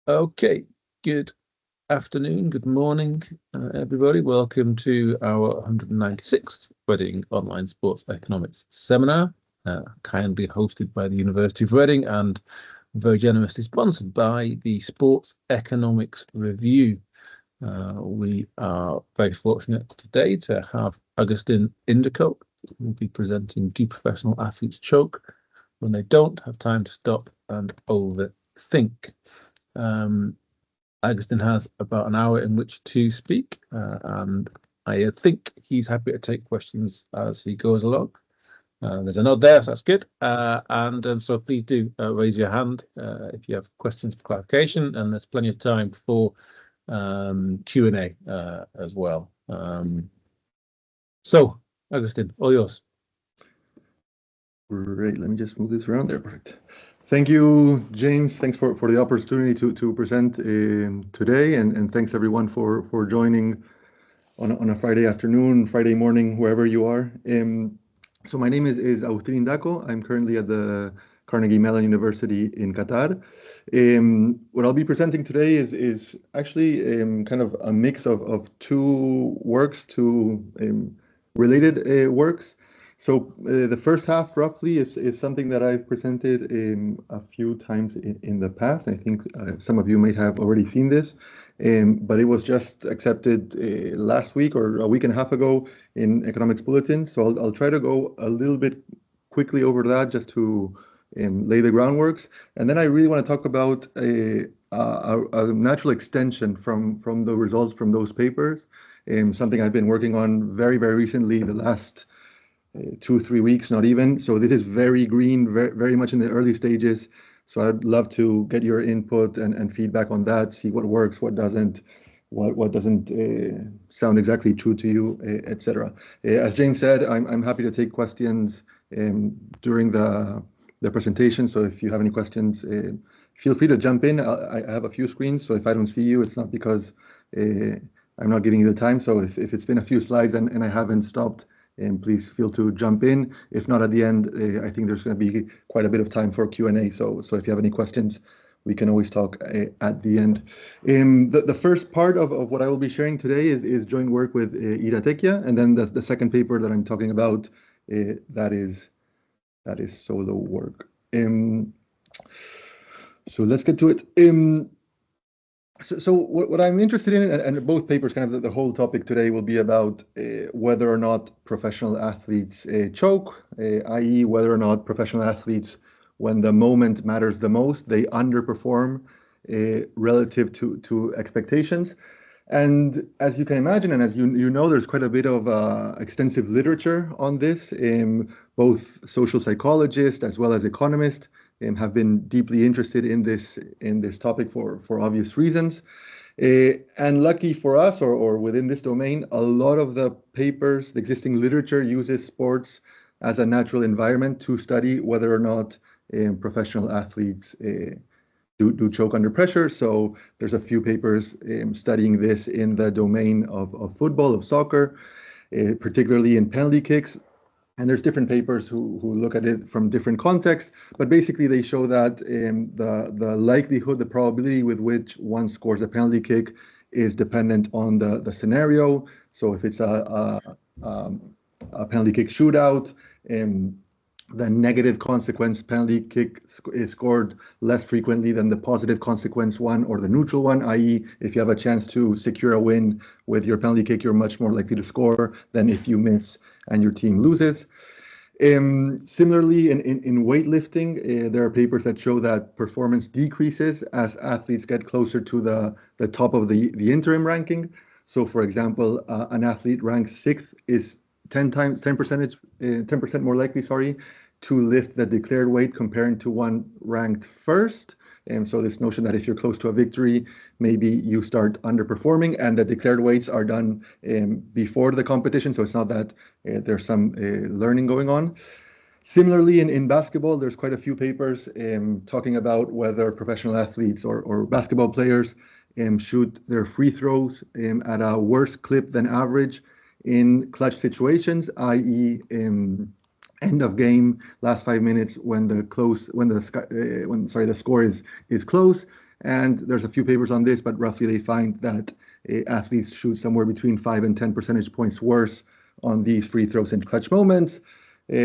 Okay, good afternoon, good morning, everybody. Welcome to our 196th Reading Online Sports Economics Seminar, kindly hosted by the University of Reading and very generously sponsored by the Sports Economics Review. We are very fortunate today to have Agustin Indaco, who will be presenting Do Professional Athletes Choke When They Don't Have Time to Stop and Overthink? Agustin has about an hour in which to speak, and I think he's happy to take questions as he goes along. There's a nod there, so that's good. So please do raise your hand if you have questions for clarification, and there's plenty of time for Q&A as well. So, Agustin, all yours. Great. Let me just move this around there. Perfect. Thank you, James. Thanks for the opportunity to present today, and thanks everyone for joining on a Friday afternoon, Friday morning, wherever you are. So my name is Agustin Indaco. I'm currently at the Carnegie Mellon University in Qatar. What I'll be presenting today is actually kind of a mix of two works, two related works. So the first half roughly is something that I've presented a few times in the past. I think some of you may have already seen this, but it was just accepted last week or a week and a half ago in Economics Bulletin. So I'll try to go a little bit quickly over that just to lay the groundworks. And then I really want to talk about a natural extension from the results from those papers, something I've been working on very, very recently, the last 2-3 weeks, not even. So this is very green, very much in the early stages. So I'd love to get your input and feedback on that, see what works, what doesn't, what doesn't sound exactly true to you, etc. As James said, I'm happy to take questions during the presentation. So if you have any questions, feel free to jump in. I have a few screens, so if I don't see you, it's not because I'm not giving you the time. So if it's been a few slides and I haven't stopped, please feel to jump in. If not at the end, I think there's going to be quite a bit of time for Q&A. So if you have any questions, we can always talk at the end. The first part of what I will be sharing today is joint work with Iratekia, and then the second paper that I'm talking about, that is solo work. So let's get to it. So what I'm interested in, and both papers, kind of the whole topic today will be about whether or not professional athletes choke, i.e. whether or not professional athletes, when the moment matters the most, they underperform relative to expectations. And as you can imagine, and as you know, there's quite a bit of extensive literature on this. Both social psychologists as well as economists have been deeply interested in this topic for obvious reasons. And lucky for us, or within this domain, a lot of the papers, the existing literature uses sports as a natural environment to study whether or not professional athletes do choke under pressure. So there's a few papers studying this in the domain of football, of soccer, particularly in penalty kicks. And there's different papers who look at it from different contexts, but basically they show that the likelihood, the probability with which one scores a penalty kick is dependent on the scenario. So if it's a penalty kick shootout, the negative consequence penalty kick is scored less frequently than the positive consequence one or the neutral one, i.e. if you have a chance to secure a win with your penalty kick, you're much more likely to score than if you miss and your team loses. Similarly, in weightlifting, there are papers that show that performance decreases as athletes get closer to the top of the interim ranking. So for example, an athlete ranked 6th is 10% more likely, to lift the declared weight comparing to one ranked first. And so this notion that if you're close to a victory, maybe you start underperforming, and the declared weights are done before the competition. So it's not that there's some learning going on. Similarly, in basketball, there's quite a few papers talking about whether professional athletes or basketball players shoot their free throws at a worse clip than average in clutch situations, i.e. end of game, last 5 minutes when the score is close, And there's a few papers on this, but roughly they find that athletes shoot somewhere between 5 and 10 percentage points worse on these free throws and clutch moments.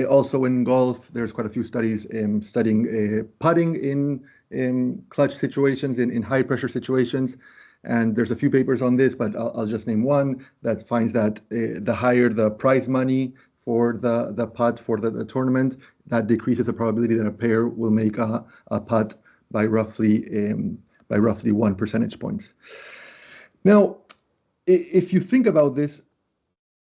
Also in golf, there's quite a few studies studying putting in clutch situations, in high pressure situations. And there's a few papers on this, but I'll just name one that finds that the higher the prize money for the putt for the tournament, that decreases the probability that a player will make a putt by roughly 1 percentage points. Now, if you think about this,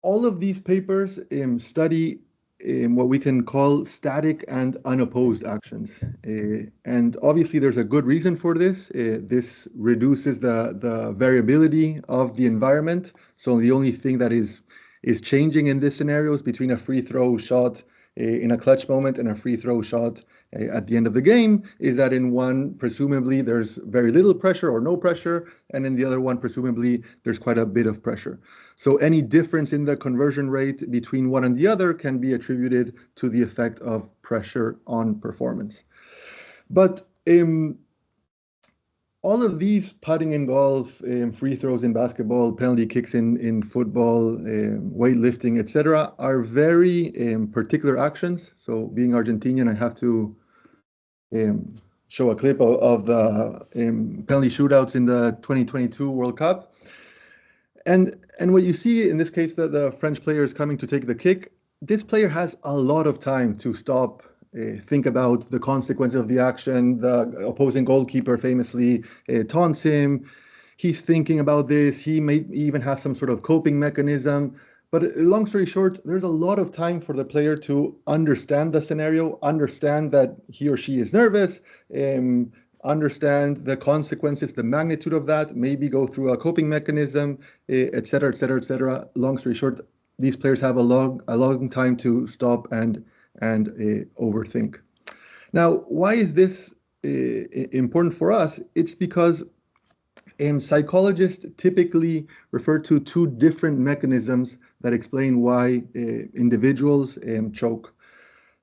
all of these papers study what we can call static and unopposed actions. And obviously there's a good reason for this. This reduces the variability of the environment. So the only thing that is changing in this scenario is between a free throw shot in a clutch moment and a free throw shot at the end of the game, is that in one, presumably there's very little pressure or no pressure, and in the other one, presumably there's quite a bit of pressure. So any difference in the conversion rate between one and the other can be attributed to the effect of pressure on performance. But all of these, putting in golf, free throws in basketball, penalty kicks in football, weightlifting, etc., are very particular actions. So being Argentinian, I have to show a clip of the penalty shootouts in the 2022 World Cup. And what you see in this case, that the French player is coming to take the kick, this player has a lot of time to stop, think about the consequence of the action. The opposing goalkeeper famously taunts him. He's thinking about this. He may even have some sort of coping mechanism. But long story short, there's a lot of time for the player to understand the scenario, understand that he or she is nervous, understand the consequences, the magnitude of that, maybe go through a coping mechanism, et cetera, et cetera, et cetera. Long story short, these players have a long time to stop and overthink. Now, why is this important for us? It's because psychologists typically refer to two different mechanisms that explain why individuals choke.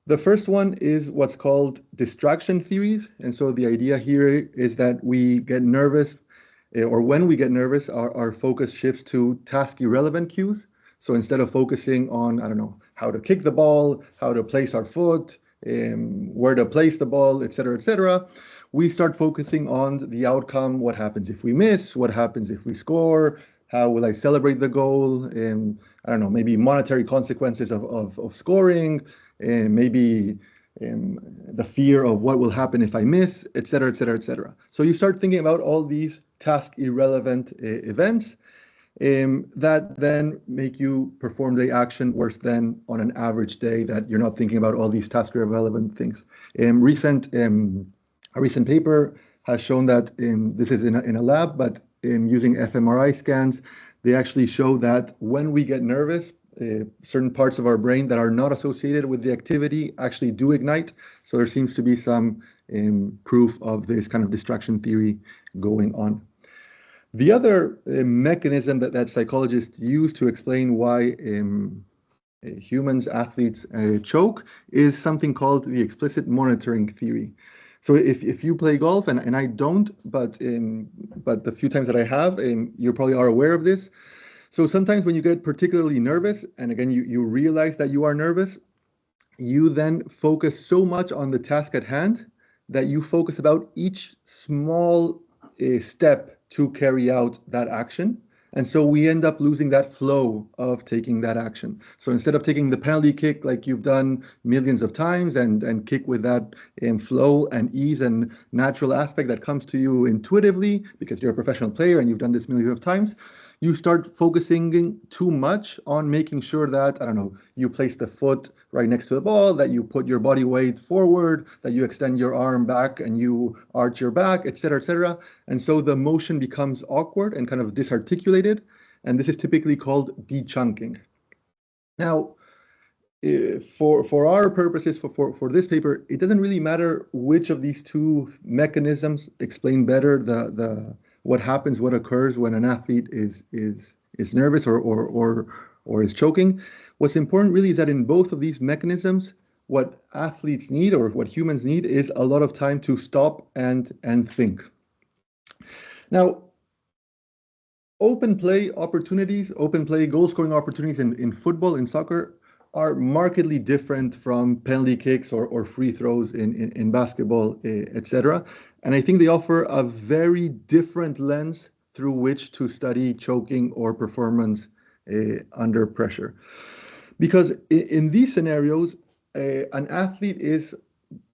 The first one is what's called distraction theories. And so the idea here is that we get nervous, or when we get nervous, our focus shifts to task irrelevant cues. So instead of focusing on, I don't know, how to kick the ball, how to place our foot, where to place the ball, et cetera, we start focusing on the outcome. What happens if we miss? What happens if we score? How will I celebrate the goal? I don't know, maybe monetary consequences of scoring, maybe the fear of what will happen if I miss, et cetera, et cetera, et cetera. So you start thinking about all these task irrelevant events that then make you perform the action worse than on an average day that you're not thinking about all these task irrelevant things. A recent paper has shown that this is in a lab, but using fMRI scans, they actually show that when we get nervous, certain parts of our brain that are not associated with the activity actually do ignite. So there seems to be some proof of this kind of distraction theory going on. The other mechanism that psychologists use to explain why humans, athletes choke is something called the explicit monitoring theory. So if you play golf, and I don't, but the few times that I have, you probably are aware of this. So sometimes when you get particularly nervous, and again, you realize that you are nervous, you then focus so much on the task at hand that you focus about each small step to carry out that action. And so we end up losing that flow of taking that action. So instead of taking the penalty kick like you've done millions of times and kick with that flow and ease and natural aspect that comes to you intuitively because you're a professional player and you've done this millions of times, you start focusing too much on making sure that, I don't know, you place the foot right next to the ball, that you put your body weight forward, that you extend your arm back and you arch your back, et cetera, et cetera. And so the motion becomes awkward and kind of disarticulated. And this is typically called de-chunking. Now, for our purposes, for this paper, it doesn't really matter which of these two mechanisms explain better the what happens, what occurs when an athlete is nervous or is choking. What's important really is that in both of these mechanisms, what athletes need or what humans need is a lot of time to stop and think. Now, open play opportunities, open play goal scoring opportunities in football, in soccer, are markedly different from penalty kicks or free throws in basketball, etc. And I think they offer a very different lens through which to study choking or performance under pressure. Because in these scenarios, an athlete is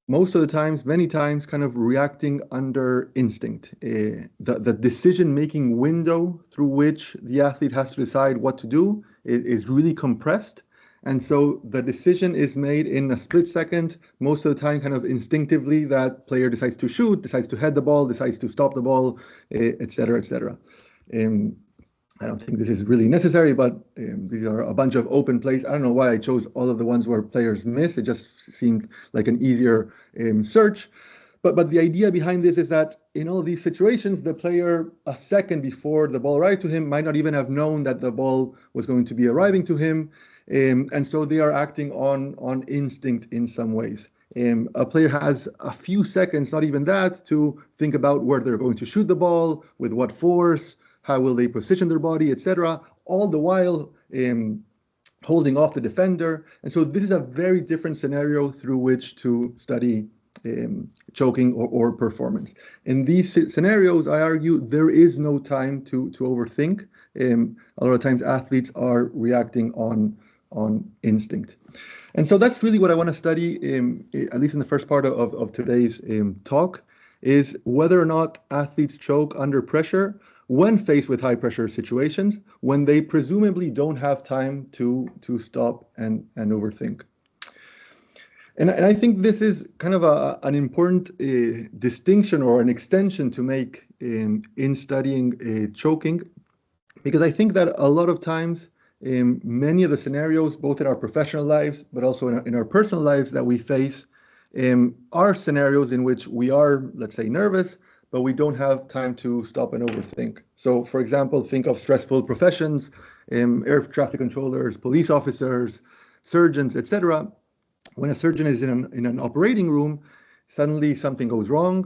most of the times, many times, kind of reacting under instinct. The decision-making window through which the athlete has to decide what to do is really compressed. And so the decision is made in a split second, most of the time, kind of instinctively, that player decides to shoot, decides to head the ball, decides to stop the ball, et cetera, et cetera. I don't think this is really necessary, but these are a bunch of open plays. I don't know why I chose all of the ones where players miss. It just seemed like an easier search. But the idea behind this is that in all of these situations, the player, a second before the ball arrived to him, might not even have known that the ball was going to be arriving to him. And so they are acting on instinct in some ways. A player has a few seconds, not even that, to think about where they're going to shoot the ball, with what force, how will they position their body, etc., all the while holding off the defender. And so this is a very different scenario through which to study choking or performance. In these scenarios, I argue there is no time to overthink. A lot of times athletes are reacting on instinct. And so that's really what I want to study, at least in the first part of today's talk, is whether or not athletes choke under pressure when faced with high pressure situations, when they presumably don't have time to stop and overthink. And I think this is kind of an important distinction or an extension to make in studying choking, because I think that a lot of times many of the scenarios, both in our professional lives, but also in our personal lives that we face, are scenarios in which we are, let's say, nervous, but we don't have time to stop and overthink. So, for example, think of stressful professions, air traffic controllers, police officers, surgeons, etc. When a surgeon is in an operating room, suddenly something goes wrong.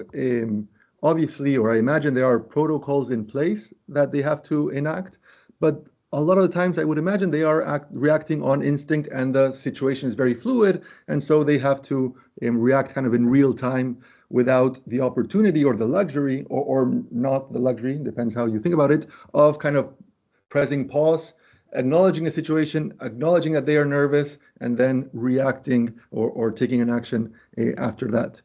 Obviously, or I imagine there are protocols in place that they have to enact, but a lot of the times I would imagine they are reacting on instinct and the situation is very fluid, and so they have to react kind of in real time without the opportunity or the luxury, or not the luxury, depends how you think about it, of kind of pressing pause, acknowledging the situation, acknowledging that they are nervous, and then reacting or taking an action after that.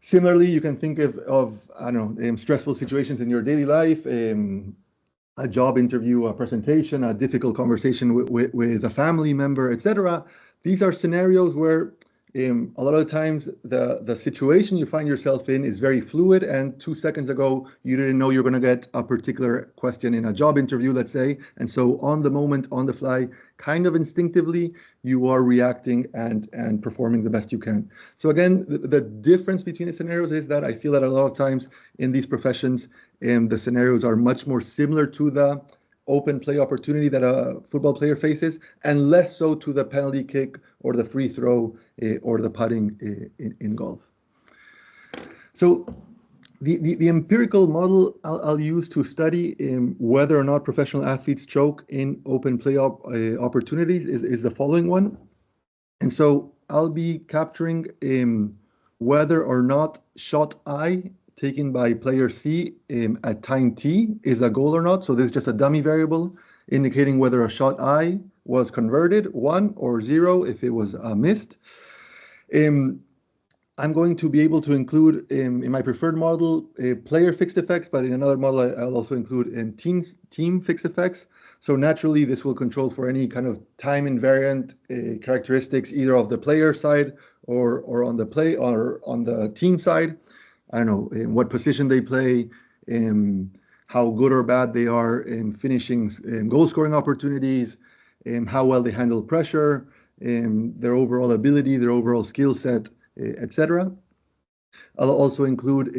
Similarly, you can think of I don't know, stressful situations in your daily life, a job interview, a presentation, a difficult conversation with a family member, etc. These are scenarios where a lot of the times the situation you find yourself in is very fluid, and 2 seconds ago you didn't know you're going to get a particular question in a job interview, let's say, and so on the moment, on the fly, kind of instinctively, you are reacting and performing the best you can. So again, the difference between the scenarios is that I feel that a lot of times in these professions, the scenarios are much more similar to the open play opportunity that a football player faces, and less so to the penalty kick or the free throw or the putting in golf. So the empirical model I'll use to study whether or not professional athletes choke in open play opportunities is the following one. And so I'll be capturing whether or not shot I taken by player C at time t is a goal or not. So this is just a dummy variable indicating whether a shot I was converted, 1 or 0 if it was missed. I'm going to be able to include in my preferred model player fixed effects, but in another model I'll also include team fixed effects. So naturally this will control for any kind of time invariant characteristics either of the player side or on the play or on the team side. I don't know in what position they play, how good or bad they are in finishing goal scoring opportunities, how well they handle pressure, their overall ability, their overall skill set, etc. I'll also include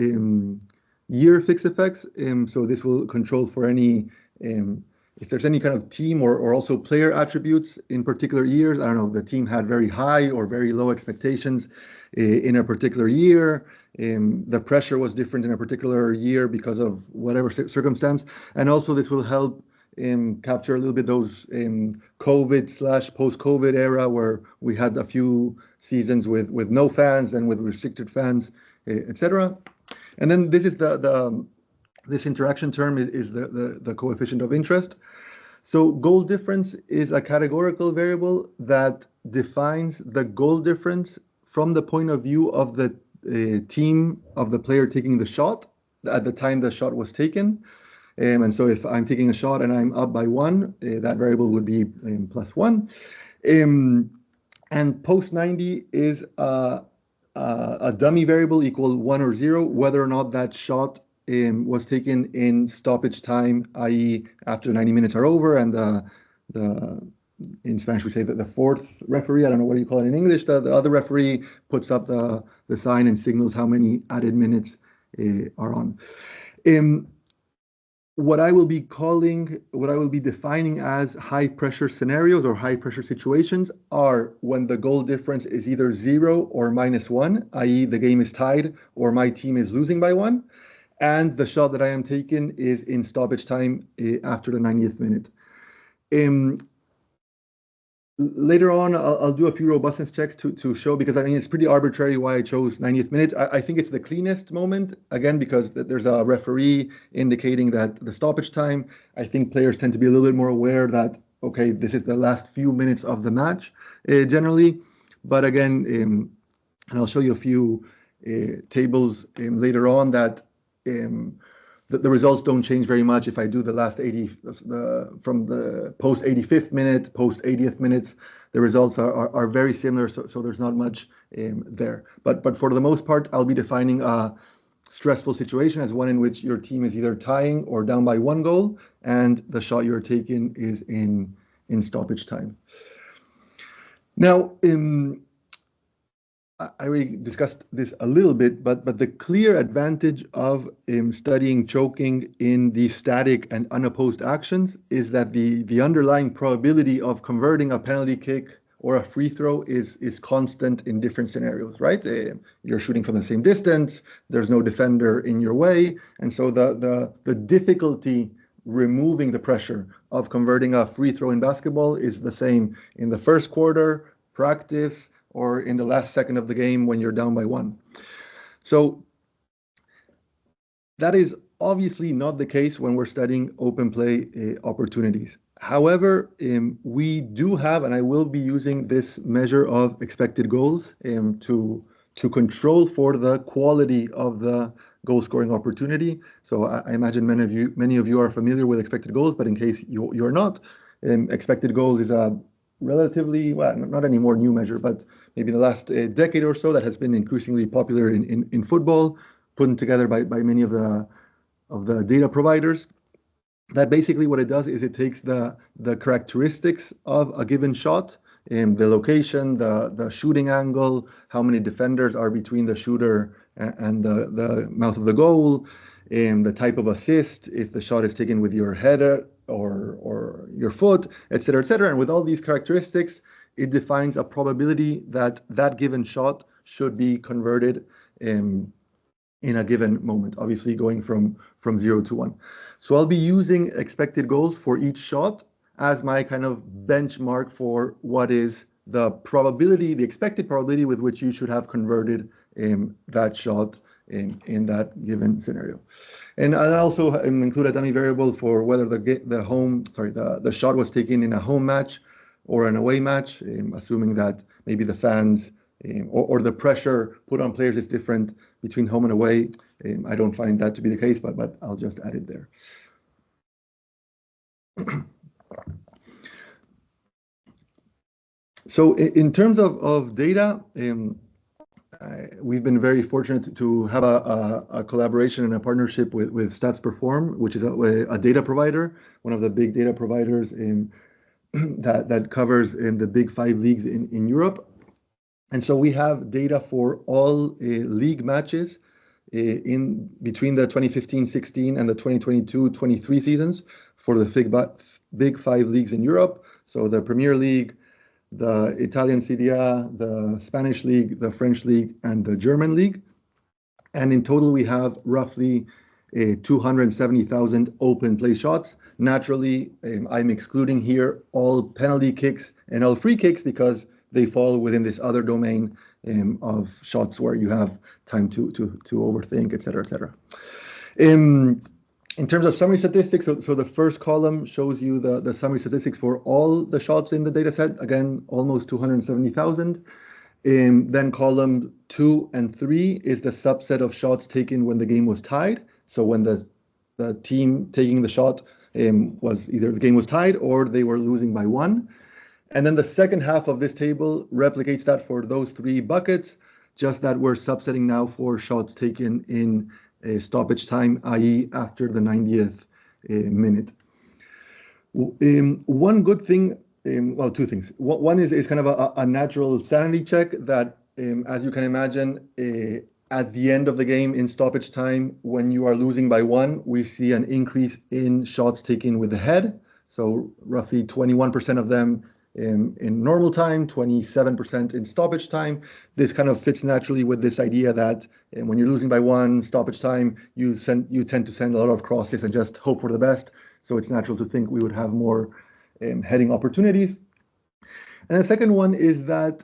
year fixed effects. So this will control for any if there's any kind of team or also player attributes in particular years. I don't know, the team had very high or very low expectations in a particular year. The pressure was different in a particular year because of whatever circumstance. And also this will help capture a little bit those COVID/post-COVID era where we had a few seasons with no fans, then with restricted fans, etc. And then this is this interaction term is the coefficient of interest. So goal difference is a categorical variable that defines the goal difference from the point of view of the team of the player taking the shot at the time the shot was taken. And so if I'm taking a shot and I'm up by 1, that variable would be +1. And post 90 is a dummy variable equal 1 or 0, whether or not that shot was taken in stoppage time, i.e. after 90 minutes are over, and in Spanish we say that the fourth referee, I don't know what you call it in English, the other referee puts up the sign and signals how many added minutes are on. What I will be defining as high pressure scenarios or high pressure situations are when the goal difference is either 0 or -1, i.e. the game is tied or my team is losing by 1, and the shot that I am taking is in stoppage time after the 90th minute. Later on, I'll do a few robustness checks to show, because I mean, it's pretty arbitrary why I chose 90th minute. I think it's the cleanest moment, again, because there's a referee indicating that the stoppage time. I think players tend to be a little bit more aware that, okay, this is the last few minutes of the match, generally. But again, and I'll show you a few tables later on that the results don't change very much if I do the last 80, from the post 85th minute, post 80th minutes. The results are very similar, so there's not much there. But for the most part, I'll be defining a stressful situation as one in which your team is either tying or down by 1 goal, and the shot you're taking is in stoppage time. Now, I already discussed this a little bit, but the clear advantage of studying choking in these static and unopposed actions is that the underlying probability of converting a penalty kick or a free throw is constant in different scenarios, right? You're shooting from the same distance, there's no defender in your way, and so the difficulty removing the pressure of converting a free throw in basketball is the same in the first quarter, practice, or in the last second of the game when you're down by 1. So that is obviously not the case when we're studying open play opportunities. However, we do have, and I will be using this measure of expected goals to control for the quality of the goal scoring opportunity. So I imagine many of you are familiar with expected goals, but in case you're not, expected goals is a relatively, well, not any more new measure, but maybe in the last decade or so that has been increasingly popular in football, put together by many of the data providers. That basically what it does is it takes the characteristics of a given shot, the location, the shooting angle, how many defenders are between the shooter and the mouth of the goal, the type of assist, if the shot is taken with your head or your foot, etc., etc. And with all these characteristics, it defines a probability that that given shot should be converted in a given moment, obviously going from 0 to 1. So I'll be using expected goals for each shot as my kind of benchmark for what is the probability, the expected probability with which you should have converted that shot in that given scenario. And I also include a dummy variable for whether the shot was taken in a home match or an away match, assuming that maybe the fans or the pressure put on players is different between home and away. I don't find that to be the case, but I'll just add it there. So in terms of data, we've been very fortunate to have a collaboration and a partnership with StatsPerform, which is a data provider, one of the big data providers that covers the big 5 leagues in Europe. And so we have data for all league matches in between the 2015-16 and the 2022-23 seasons for the big five leagues in Europe. So the Premier League, the Italian Serie A, the Spanish League, the French League, and the German League. And in total, we have roughly 270,000 open play shots. Naturally, I'm excluding here all penalty kicks and all free kicks because they fall within this other domain of shots where you have time to overthink, et cetera, et cetera. In terms of summary statistics, so the first column shows you the summary statistics for all the shots in the data set. Again, almost 270,000. Then column 2 and 3 is the subset of shots taken when the game was tied. So when the team taking the shot was either the game was tied or they were losing by 1. And then the second half of this table replicates that for those 3 buckets, just that we're subsetting now for shots taken in stoppage time, i.e. after the 90th minute. One good thing, well, 2 things. One is kind of a natural sanity check that, as you can imagine, at the end of the game in stoppage time, when you are losing by 1, we see an increase in shots taken with the head. So roughly 21% of them in normal time, 27% in stoppage time. This kind of fits naturally with this idea that when you're losing by 1 stoppage time, you tend to send a lot of crosses and just hope for the best. So it's natural to think we would have more heading opportunities. And the second one is that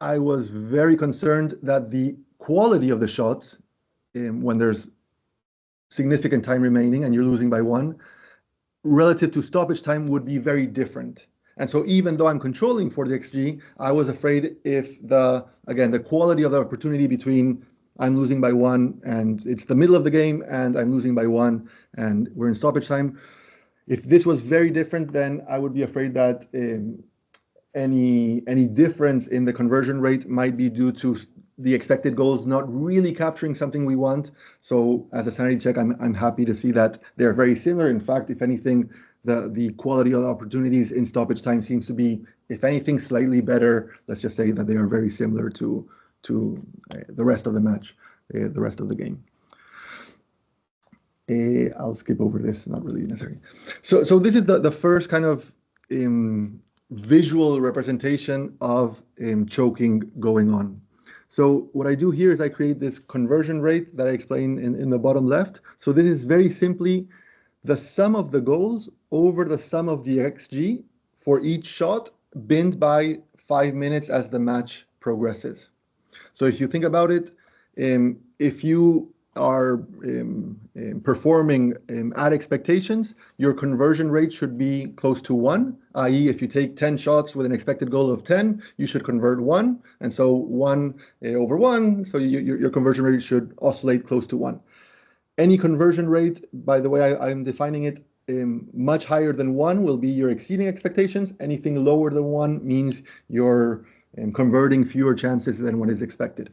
I was very concerned that the quality of the shots, when there's significant time remaining and you're losing by 1, relative to stoppage time would be very different. And so even though I'm controlling for the XG, I was afraid if the quality of the opportunity between I'm losing by 1 and it's the middle of the game and I'm losing by 1 and we're in stoppage time, if this was very different, then I would be afraid that any difference in the conversion rate might be due to the expected goals not really capturing something we want. So as a sanity check, I'm happy to see that they're very similar. In fact, if anything, the quality of the opportunities in stoppage time seems to be, if anything, slightly better. Let's just say that they are very similar to the rest of the match, the rest of the game. I'll skip over this, not really necessary. So this is the first kind of visual representation of choking going on. So what I do here is I create this conversion rate that I explain in the bottom left. So this is very simply the sum of the goals over the sum of the XG for each shot binned by 5 minutes as the match progresses. So if you think about it, if you are performing at expectations, your conversion rate should be close to 1, i.e. if you take 10 shots with an expected goal of 10, you should convert 1, and so 1 over 1, so your conversion rate should oscillate close to 1. Any conversion rate, by the way, I'm defining it much higher than 1 will be you're exceeding expectations. Anything lower than 1 means you're converting fewer chances than what is expected.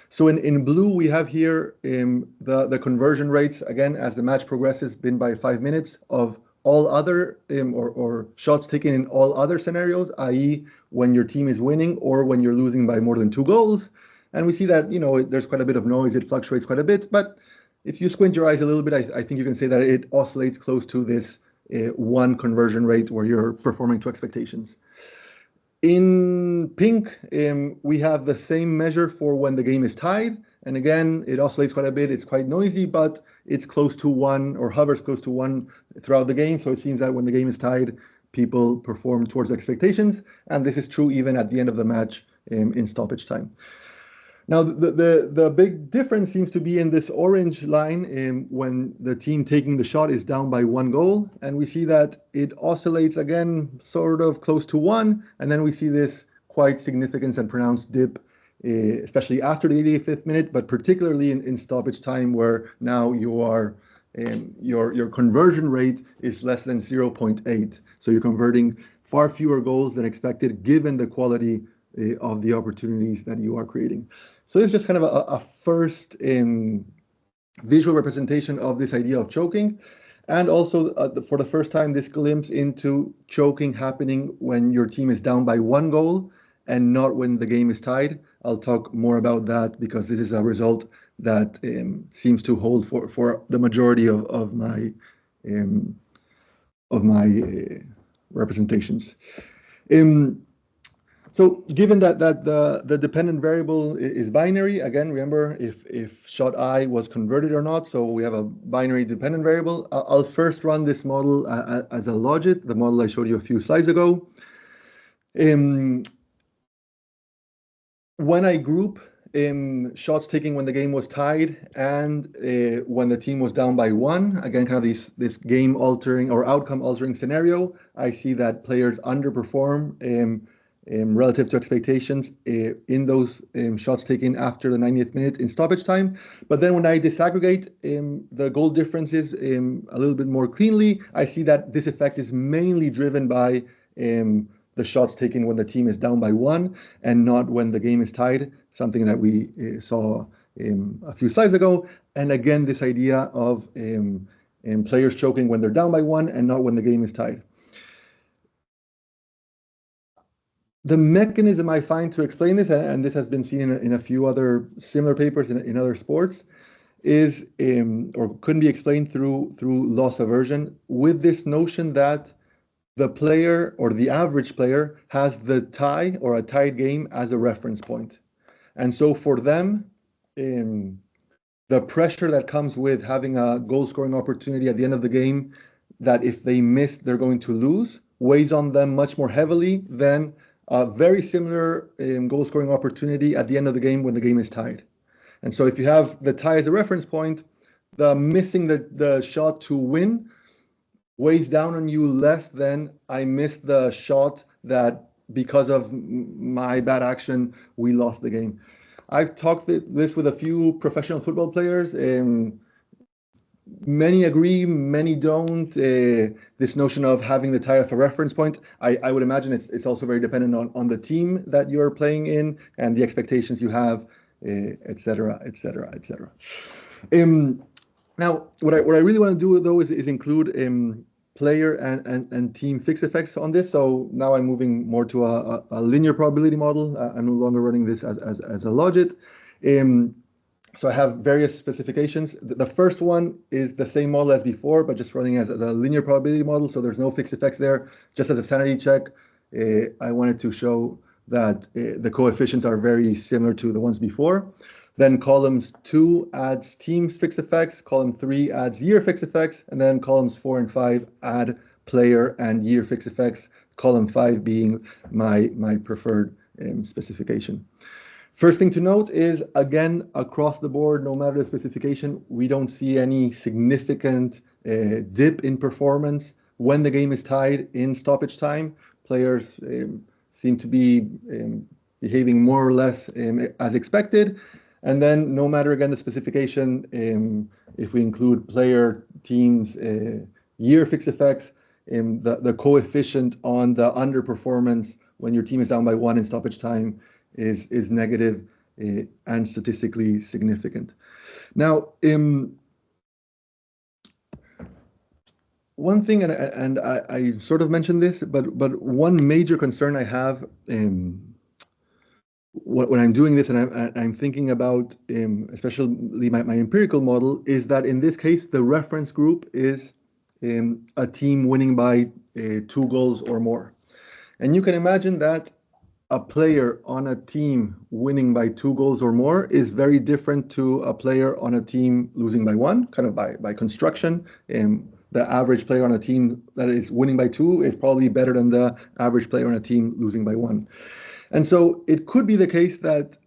So in blue, we have here the conversion rates, again, as the match progresses, been by 5 minutes of all other or shots taken in all other scenarios, i.e. when your team is winning or when you're losing by more than 2 goals. And we see that, there's quite a bit of noise. It fluctuates quite a bit. But if you squint your eyes a little bit, I think you can say that it oscillates close to this 1 conversion rate where you're performing to expectations. In pink, we have the same measure for when the game is tied. And again, it oscillates quite a bit. It's quite noisy, but it's close to 1 or hovers close to 1 throughout the game. So it seems that when the game is tied, people perform towards expectations. And this is true even at the end of the match in stoppage time. Now, the big difference seems to be in this orange line when the team taking the shot is down by 1 goal. And we see that it oscillates again, sort of close to 1. And then we see this quite significant and pronounced dip, especially after the 85th minute, but particularly in stoppage time where now you are your conversion rate is less than 0.8. So you're converting far fewer goals than expected given the quality of the opportunities that you are creating. So it's just kind of a first visual representation of this idea of choking. And also, for the first time, this glimpse into choking happening when your team is down by 1 goal and not when the game is tied. I'll talk more about that because this is a result that seems to hold for the majority of my my representations. So given that the dependent variable is binary, again, remember if shot I was converted or not, so we have a binary dependent variable. I'll first run this model as a logit, the model I showed you a few slides ago. When I group shots taken when the game was tied and when the team was down by one, again, kind of this game altering or outcome altering scenario, I see that players underperform relative to expectations in those shots taken after the 90th minute in stoppage time. But then when I disaggregate the goal differences a little bit more cleanly, I see that this effect is mainly driven by the shots taken when the team is down by one and not when the game is tied, something that we saw a few slides ago. And again, this idea of players choking when they're down by one and not when the game is tied. The mechanism I find to explain this, and this has been seen in a few other similar papers in other sports, is or couldn't be explained through loss aversion, with this notion that the player or the average player has the tie or a tied game as a reference point. And so for them, the pressure that comes with having a goal scoring opportunity at the end of the game, that if they miss, they're going to lose, weighs on them much more heavily than a very similar goal scoring opportunity at the end of the game when the game is tied. And so if you have the tie as a reference point, the missing the shot to win weighs down on you less than I missed the shot that because of my bad action, we lost the game. I've talked this with a few professional football players. Many agree, many don't. This notion of having the tie as a reference point, I would imagine it's also very dependent on the team that you're playing in and the expectations you have, et cetera, et cetera, et cetera. Now, what I really want to do though is include player and team fixed effects on this. So now I'm moving more to a linear probability model. I'm no longer running this as a logit. So I have various specifications. The first one is the same model as before, but just running as a linear probability model. So there's no fixed effects there. Just as a sanity check, I wanted to show that the coefficients are very similar to the ones before. Then columns 2 adds teams fixed effects, column 3 adds year fixed effects, and then columns 4 and 5 add player and year fixed effects, column 5 being my preferred specification. First thing to note is, again, across the board, no matter the specification, we don't see any significant dip in performance when the game is tied in stoppage time. Players seem to be behaving more or less as expected. And then no matter, again, the specification, if we include player, teams, year fixed effects, the coefficient on the underperformance when your team is down by one in stoppage time is negative and statistically significant. Now, one thing, and I sort of mentioned this, but one major concern I have when I'm doing this, and I'm thinking about especially my empirical model, is that in this case the reference group is a team winning by 2 goals or more, and you can imagine that a player on a team winning by 2 goals or more is very different to a player on a team losing by 1, kind of by construction. The average player on a team that is winning by 2 is probably better than the average player on a team losing by 1. And so it could be the case that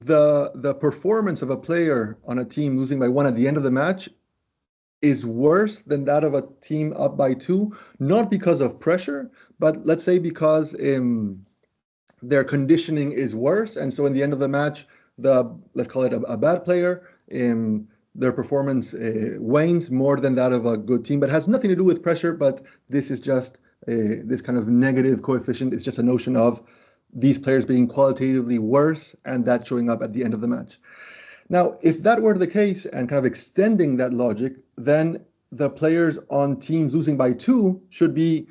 the performance of a player on a team losing by 1 at the end of the match is worse than that of a team up by 2, not because of pressure, but let's say because their conditioning is worse. And so in the end of the match, let's call it a bad player, their performance wanes more than that of a good team, but has nothing to do with pressure. But this is just this kind of negative coefficient. It's just a notion of these players being qualitatively worse and that showing up at the end of the match. Now, if that were the case and kind of extending that logic, then the players on teams losing by 2 should be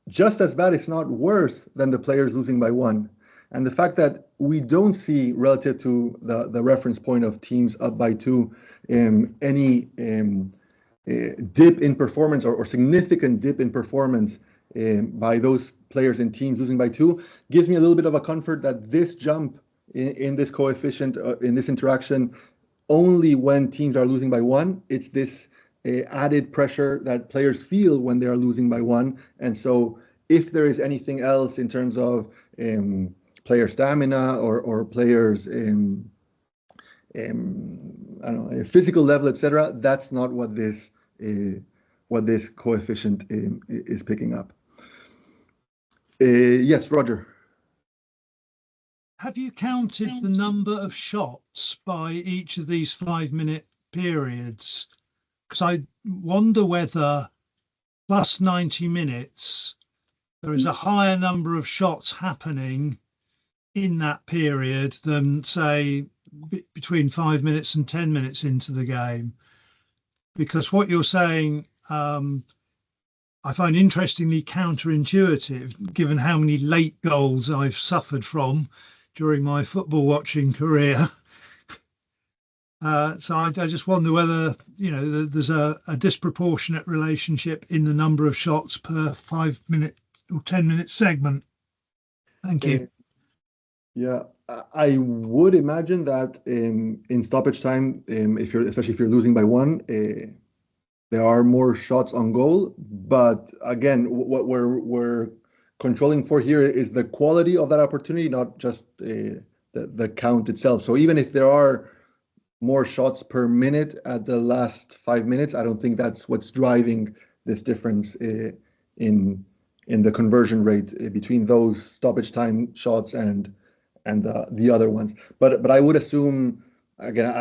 just as bad, if not worse, than the players losing by 1. And the fact that we don't see, relative to the reference point of teams up by 2, any dip in performance or significant dip in performance by those players and teams losing by 2 gives me a little bit of a comfort that this jump in this coefficient, in this interaction, only when teams are losing by 1, it's this added pressure that players feel when they are losing by 1. And so if there is anything else in terms of player stamina or players I don't know, physical level, etc., that's not what this coefficient is picking up. Yes, Roger. Have you counted the number of shots by each of these 5-minute periods? Because I wonder whether plus 90 minutes, there is a higher number of shots happening in that period than, say, between 5 minutes and 10 minutes into the game. Because what you're saying, I find interestingly counterintuitive, given how many late goals I've suffered from during my football watching career. So I just wonder whether, there's a disproportionate relationship in the number of shots per 5-minute or 10-minute segment. Thank you. Yeah, I would imagine that in stoppage time, especially if you're losing by 1, there are more shots on goal. But again, what we're controlling for here is the quality of that opportunity, not just the count itself. So even if there are more shots per minute at the last 5 minutes, I don't think that's what's driving this difference in the conversion rate between those stoppage time shots and the other ones. But I would assume, again,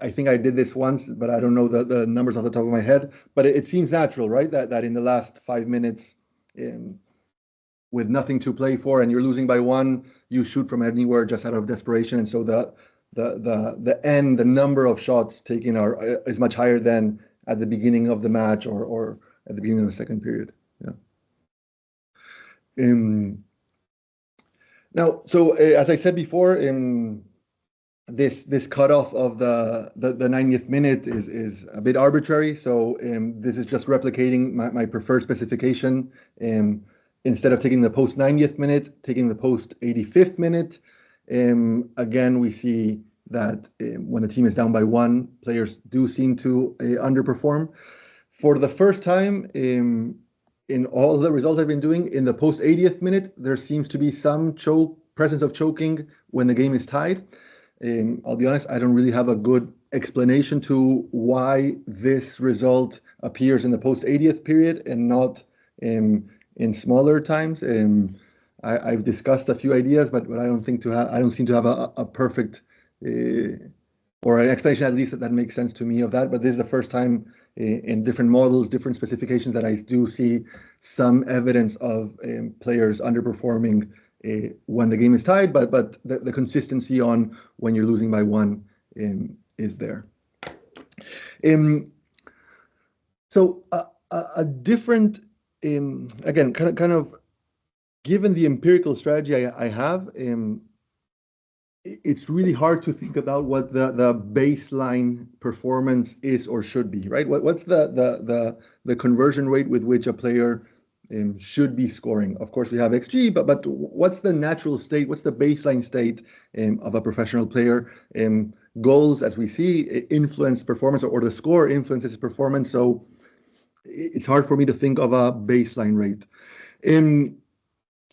I think I did this once, but I don't know the numbers off the top of my head. But it seems natural, right? That in the last 5 minutes, with nothing to play for, and you're losing by 1, you shoot from anywhere just out of desperation. And so the number of shots taken is much higher than at the beginning of the match or at the beginning of the second period. Yeah. Now, so as I said before, this cutoff of the 90th minute is a bit arbitrary. So this is just replicating my preferred specification. Instead of taking the post 90th minute, taking the post 85th minute. Again, we see that when the team is down by 1, players do seem to underperform. For the first time in all the results I've been doing, in the post 80th minute, there seems to be some presence of choking when the game is tied. I'll be honest, I don't really have a good explanation to why this result appears in the post 80th period and not in smaller times. I've discussed a few ideas, but I don't seem to have a perfect or an explanation, at least that makes sense to me of that. But this is the first time in different models, different specifications, that I do see some evidence of players underperforming when the game is tied, but the consistency on when you're losing by 1 is there. So a different, again, kind of given the empirical strategy I have, it's really hard to think about what the baseline performance is or should be, right? What's the conversion rate with which a player should be scoring? Of course, we have XG, but what's the natural state? What's the baseline state of a professional player? Goals, as we see, influence performance, or the score influences performance. So it's hard for me to think of a baseline rate.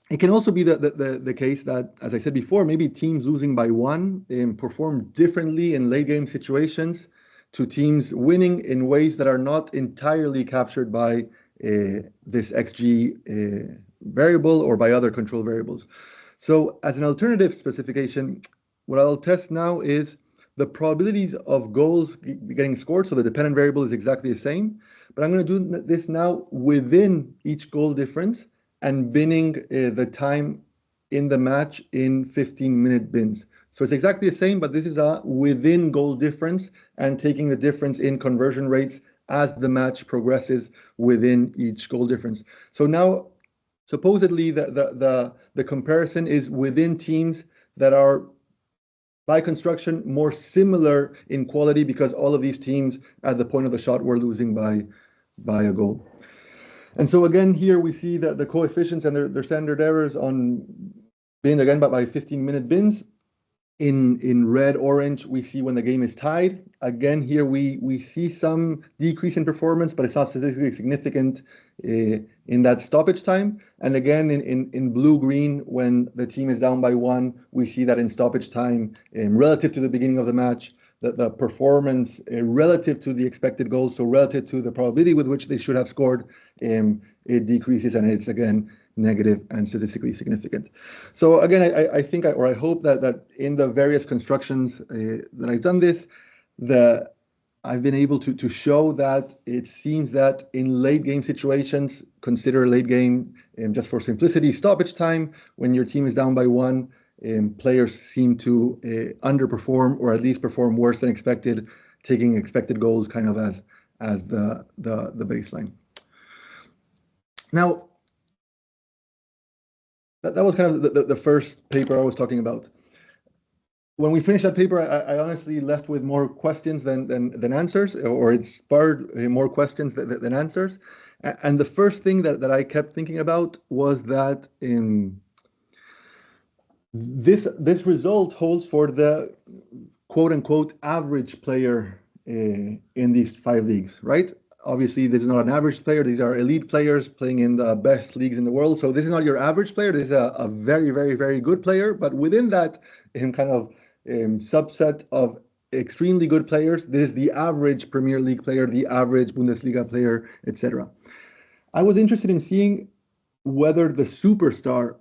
It can also be the case that, as I said before, maybe teams losing by 1 perform differently in late game situations to teams winning in ways that are not entirely captured by this XG variable or by other control variables. So as an alternative specification, what I'll test now is the probabilities of goals getting scored. So the dependent variable is exactly the same, but I'm going to do this now within each goal difference and binning the time in the match in 15-minute bins. So it's exactly the same, but this is a within goal difference and taking the difference in conversion rates as the match progresses within each goal difference. So now, supposedly, the comparison is within teams that are, by construction, more similar in quality, because all of these teams at the point of the shot were losing by by a goal. And so again, here we see that the coefficients and their standard errors on bin again by 15-minute bins. In red, orange, we see when the game is tied. Again, here we see some decrease in performance, but it's not statistically significant in that stoppage time. And again, in blue-green, when the team is down by 1, we see that in stoppage time, relative to the beginning of the match, that the performance relative to the expected goals, so relative to the probability with which they should have scored, it decreases, and it's again negative and statistically significant. So again, I think or I hope that in the various constructions that I've done this, I've been able to show that it seems that in late game situations, consider late game just for simplicity, stoppage time, when your team is down by 1, players seem to underperform or at least perform worse than expected, taking expected goals kind of as the baseline. Now, that was kind of the first paper I was talking about. When we finished that paper, I honestly left with more questions than answers, or it spurred more questions than answers. And the first thing that I kept thinking about was that this result holds for the quote-unquote average player in these 5 leagues, right? Obviously, this is not an average player. These are elite players playing in the best leagues in the world. So this is not your average player. This is a very, very, very good player. But within that kind of subset of extremely good players, this is the average Premier League player, the average Bundesliga player, etc. I was interested in seeing whether the superstar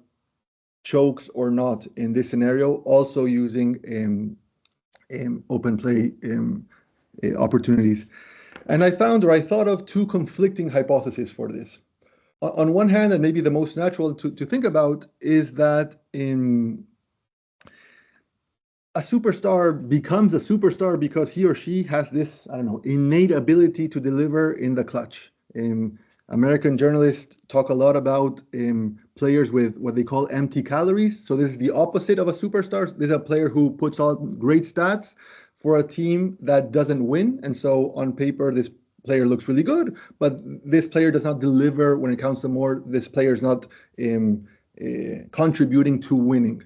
chokes or not in this scenario, also using open play opportunities. And I thought of 2 conflicting hypotheses for this. On one hand, and maybe the most natural to think about, is that a superstar becomes a superstar because he or she has this, innate ability to deliver in the clutch. American journalists talk a lot about players with what they call empty calories. So this is the opposite of a superstar. This is a player who puts on great stats for a team that doesn't win. And so on paper, this player looks really good, but this player does not deliver when it counts to more. This player is not contributing to winning.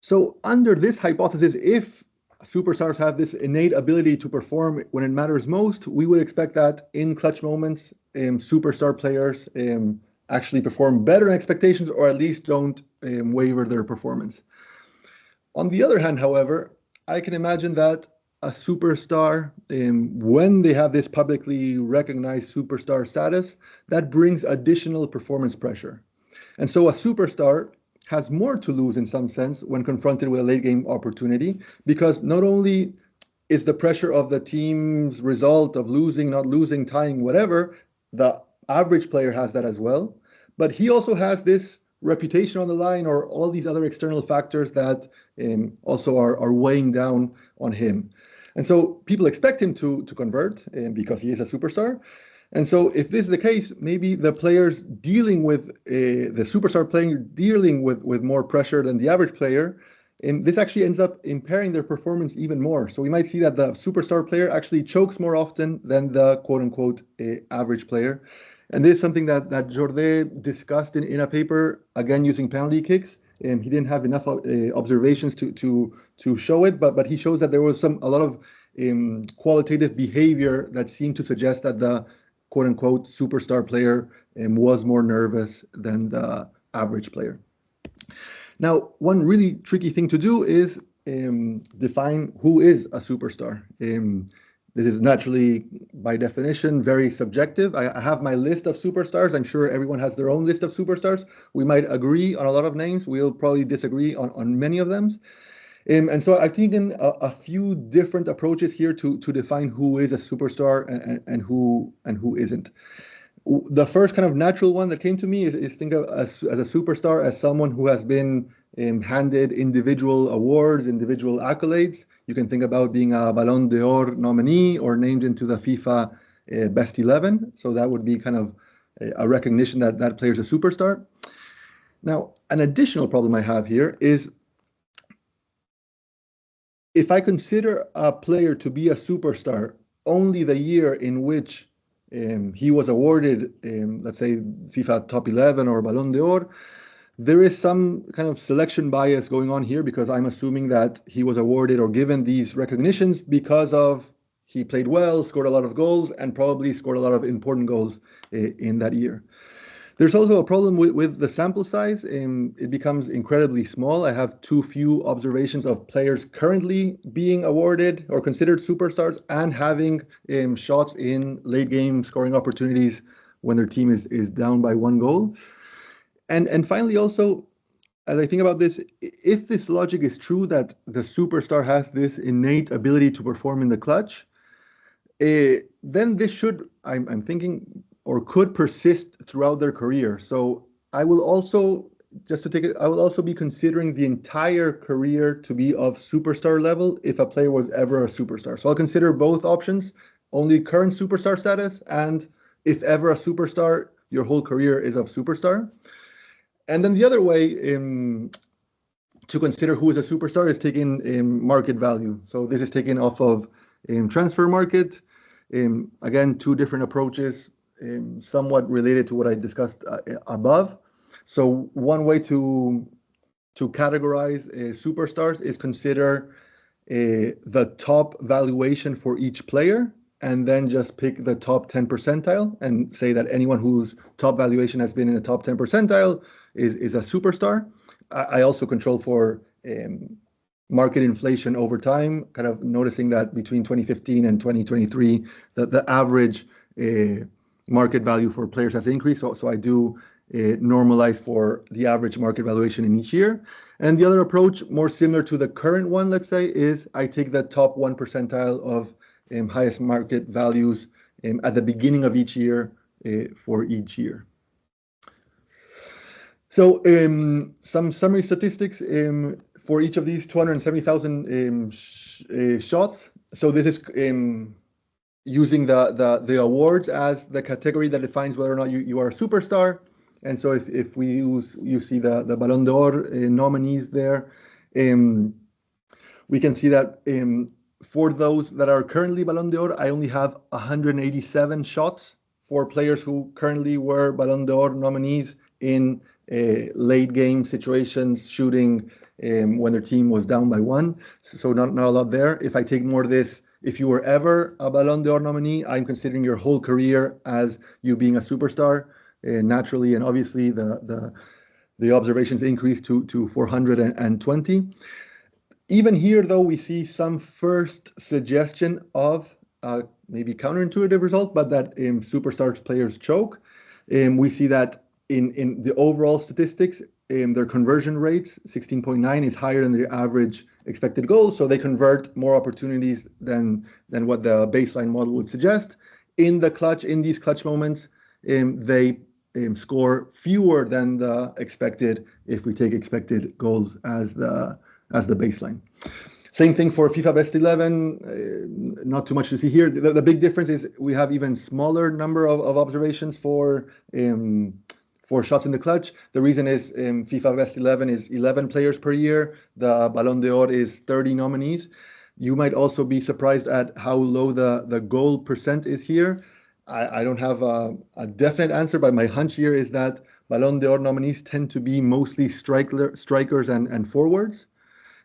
So under this hypothesis, if superstars have this innate ability to perform when it matters most, we would expect that in clutch moments, superstar players actually perform better than expectations, or at least don't waver their performance. On the other hand, however, I can imagine that a superstar, when they have this publicly recognized superstar status, that brings additional performance pressure. And so a superstar has more to lose in some sense when confronted with a late game opportunity, because not only is the pressure of the team's result of losing, not losing, tying, whatever, the average player has that as well, but he also has this reputation on the line, or all these other external factors that also are weighing down on him. And so people expect him to convert because he is a superstar. And so if this is the case, maybe the players dealing with the superstar player dealing with more pressure than the average player, this actually ends up impairing their performance even more. So we might see that the superstar player actually chokes more often than the quote-unquote average player. And this is something that Jordi discussed in a paper, again using penalty kicks. He didn't have enough observations to show it, but he shows that there was a lot of qualitative behavior that seemed to suggest that the quote-unquote superstar player was more nervous than the average player. Now, one really tricky thing to do is define who is a superstar. This is naturally, by definition, very subjective. I have my list of superstars. I'm sure everyone has their own list of superstars. We might agree on a lot of names. We'll probably disagree on many of them. And so I've taken a few different approaches here to define who is a superstar and who isn't. The first kind of natural one that came to me is think of as a superstar as someone who has been handed individual awards, individual accolades. You can think about being a Ballon d'Or nominee or named into the FIFA Best 11. So that would be kind of a recognition that that player is a superstar. Now, an additional problem I have here is if I consider a player to be a superstar only the year in which he was awarded, let's say, FIFA Top 11 or Ballon d'Or, there is some kind of selection bias going on here because I'm assuming that he was awarded or given these recognitions because of he played well, scored a lot of goals, and probably scored a lot of important goals in that year. There's also a problem with the sample size. It becomes incredibly small. I have too few observations of players currently being awarded or considered superstars and having shots in late game scoring opportunities when their team is down by 1 goal. And finally, also, as I think about this, if this logic is true that the superstar has this innate ability to perform in the clutch, then this should, I'm thinking, or could persist throughout their career. So I will also, just to take it, I will also be considering the entire career to be of superstar level if a player was ever a superstar. So I'll consider both options, only current superstar status, and if ever a superstar, your whole career is of superstar. And then the other way to consider who is a superstar is taking market value. So this is taken off of transfer market. Again, two different approaches, somewhat related to what I discussed above. So one way to categorize superstars is consider the top valuation for each player, and then just pick the top 10 percentile and say that anyone whose top valuation has been in the top 10 percentile is a superstar. I also control for market inflation over time, kind of noticing that between 2015 and 2023, the average market value for players has increased. So I do normalize for the average market valuation in each year. And the other approach, more similar to the current one, let's say, is I take the top 1 percentile of highest market values at the beginning of each year for each year. So some summary statistics for each of these 270,000 shots. So this is using the awards as the category that defines whether or not you are a superstar. And so if we use, you see the Ballon d'Or nominees there, we can see that for those that are currently Ballon d'Or, I only have 187 shots for players who currently were Ballon d'Or nominees in late game situations, shooting when their team was down by 1. So not a lot there. If I take more of this, if you were ever a Ballon d'Or nominee, I'm considering your whole career as you being a superstar. Naturally and obviously, the observations increased to 420. Even here, though, we see some first suggestion of maybe counterintuitive result, but that superstars players choke. We see that in the overall statistics, their conversion rates, 16.9, is higher than their average expected goals. So they convert more opportunities than what the baseline model would suggest. In the clutch, in these clutch moments, they score fewer than the expected if we take expected goals as the baseline. Same thing for FIFA Best 11. Not too much to see here. The big difference is we have even smaller number of observations for shots in the clutch. The reason is FIFA Best 11 is 11 players per year. The Ballon d'Or is 30 nominees. You might also be surprised at how low the goal percent is here. I don't have a definite answer, but my hunch here is that Ballon d'Or nominees tend to be mostly strikers and forwards,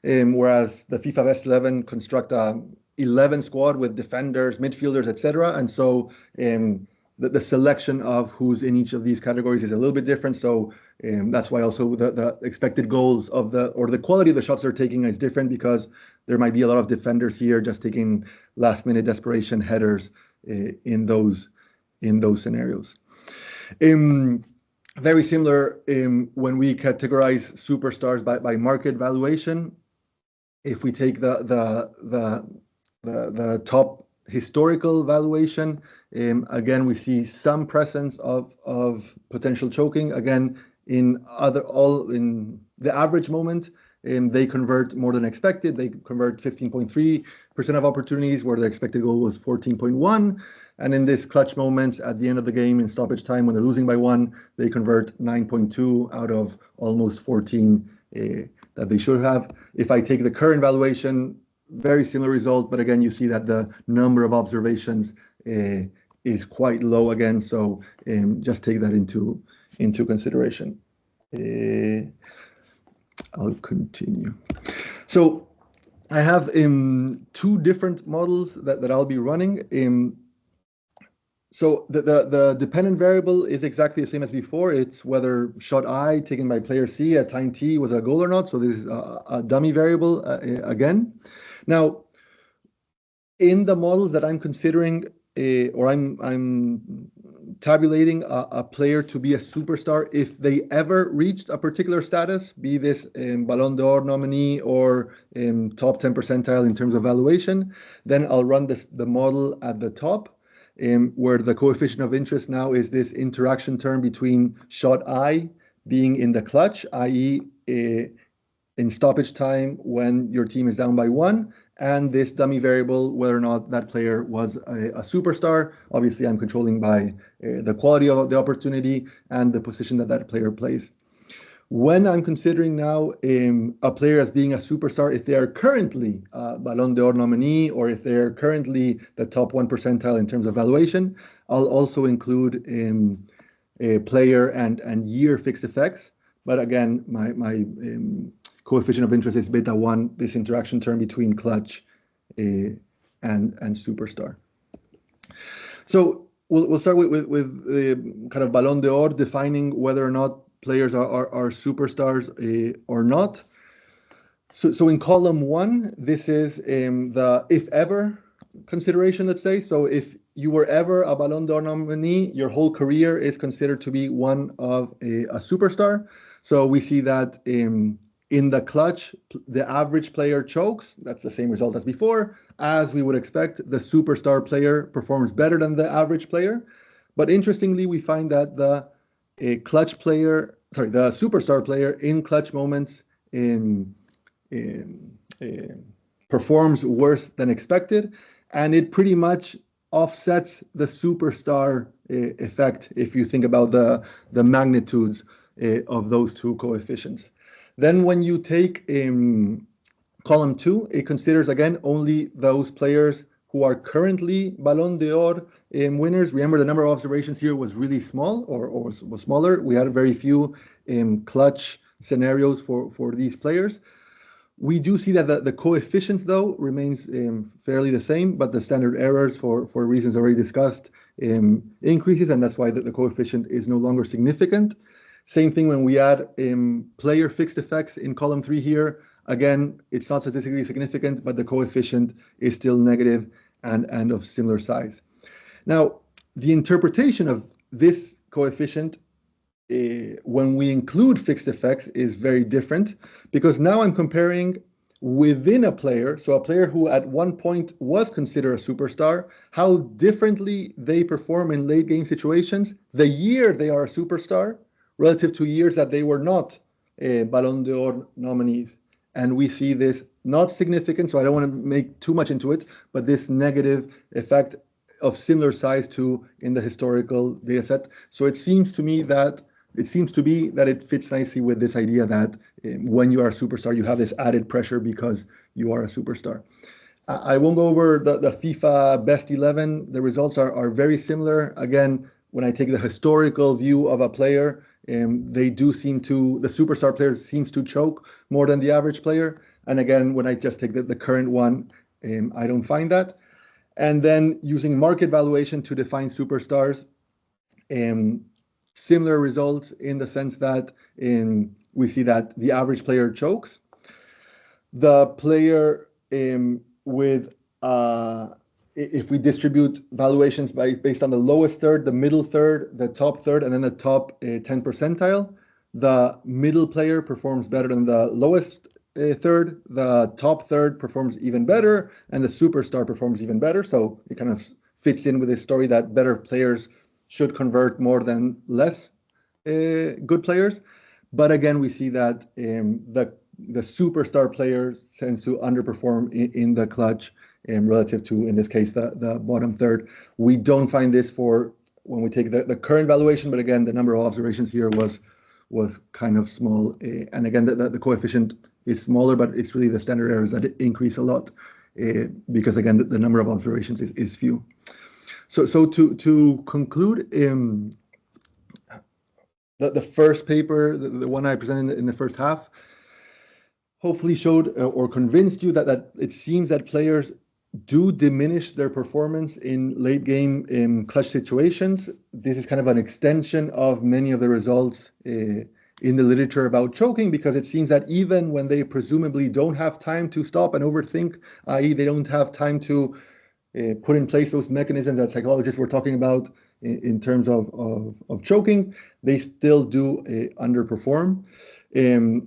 whereas the FIFA Best 11 construct a 11 squad with defenders, midfielders, etc. And so the selection of who's in each of these categories is a little bit different. So that's why also the expected goals of the quality of the shots they're taking is different, because there might be a lot of defenders here just taking last minute desperation headers in those scenarios. Very similar when we categorize superstars by market valuation. If we take the top historical valuation, again we see some presence of potential choking. Again, in the average moment, they convert more than expected. They convert 15.3% of opportunities where their expected goal was 14.1. And in this clutch moment at the end of the game in stoppage time when they're losing by 1, they convert 9.2 out of almost 14 that they should have. If I take the current valuation, very similar result, but again, you see that the number of observations is quite low again. So just take that into consideration. I'll continue. So I have 2 different models that I'll be running. So the dependent variable is exactly the same as before. It's whether shot I taken by player C at time t was a goal or not. So this is a dummy variable again. Now, in the models that I'm considering, or I'm tabulating a player to be a superstar if they ever reached a particular status, be this Ballon d'Or nominee or top 10 percentile in terms of valuation, then I'll run the model at the top, where the coefficient of interest now is this interaction term between shot I being in the clutch, i.e. in stoppage time when your team is down by 1, and this dummy variable, whether or not that player was a superstar. Obviously, I'm controlling by the quality of the opportunity and the position that player plays. When I'm considering now a player as being a superstar, if they are currently a Ballon d'Or nominee or if they are currently the top 1 percentile in terms of valuation, I'll also include a player and year fixed effects. But again, my coefficient of interest is beta 1, this interaction term between clutch and superstar. So we'll start with the kind of Ballon d'Or, defining whether or not players are superstars or not. So in column 1, this is the if ever consideration, let's say. So if you were ever a Ballon d'Or nominee, your whole career is considered to be one of a superstar. So we see that in the clutch, the average player chokes. That's the same result as before. As we would expect, the superstar player performs better than the average player. But interestingly, we find that the superstar player in clutch moments performs worse than expected. And it pretty much offsets the superstar effect if you think about the magnitudes of those 2 coefficients. Then when you take column 2, it considers again only those players who are currently Ballon d'Or winners. Remember, the number of observations here was really small, or was smaller. We had very few clutch scenarios for these players. We do see that the coefficients, though, remains fairly the same, but the standard errors, for reasons already discussed, increases, and that's why the coefficient is no longer significant. Same thing when we add player fixed effects in column 3 here. Again, it's not statistically significant, but the coefficient is still negative and of similar size. Now, the interpretation of this coefficient when we include fixed effects is very different, because now I'm comparing within a player, so a player who at one point was considered a superstar, how differently they perform in late game situations the year they are a superstar relative to years that they were not Ballon d'Or nominees. And we see this not significant, so I don't want to make too much into it, but this negative effect of similar size to in the historical data set. So it seems to me that it fits nicely with this idea that when you are a superstar, you have this added pressure because you are a superstar. I won't go over the FIFA best 11. The results are very similar. Again, when I take the historical view of a player, the superstar player seems to choke more than the average player. And again, when I just take the current one, I don't find that. And then using market valuation to define superstars, similar results in the sense that we see that the average player chokes. The player if we distribute valuations based on the lowest third, the middle third, the top third, and then the top 10 percentile, the middle player performs better than the lowest third, the top third performs even better, and the superstar performs even better. So it kind of fits in with this story that better players should convert more than less good players. But again, we see that the superstar players tends to underperform in the clutch relative to, in this case, the bottom third. We don't find this for when we take the current valuation, but again, the number of observations here was kind of small. And again, the coefficient is smaller, but it's really the standard errors that increase a lot because again, the number of observations is few. So to conclude, the first paper, the one I presented in the first half, hopefully showed or convinced you that it seems that players do diminish their performance in late game clutch situations. This is kind of an extension of many of the results in the literature about choking, because it seems that even when they presumably don't have time to stop and overthink, i.e. they don't have time to put in place those mechanisms that psychologists were talking about in terms of choking, they still do underperform.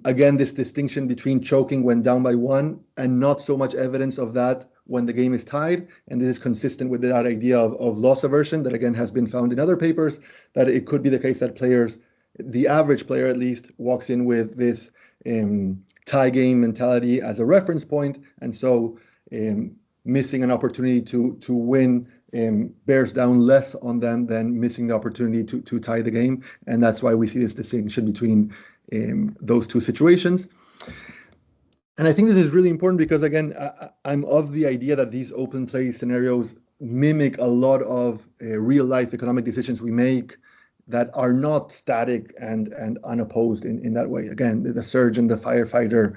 Again, this distinction between choking when down by one and not so much evidence of that when the game is tied, and this is consistent with that idea of loss aversion that again has been found in other papers, that it could be the case that players, the average player at least, walks in with this tie game mentality as a reference point, and so missing an opportunity to win bears down less on them than missing the opportunity to tie the game, and that's why we see this distinction between those two situations. And I think this is really important because, again, I'm of the idea that these open play scenarios mimic a lot of real-life economic decisions we make that are not static and unopposed in that way. Again, the surgeon, the firefighter,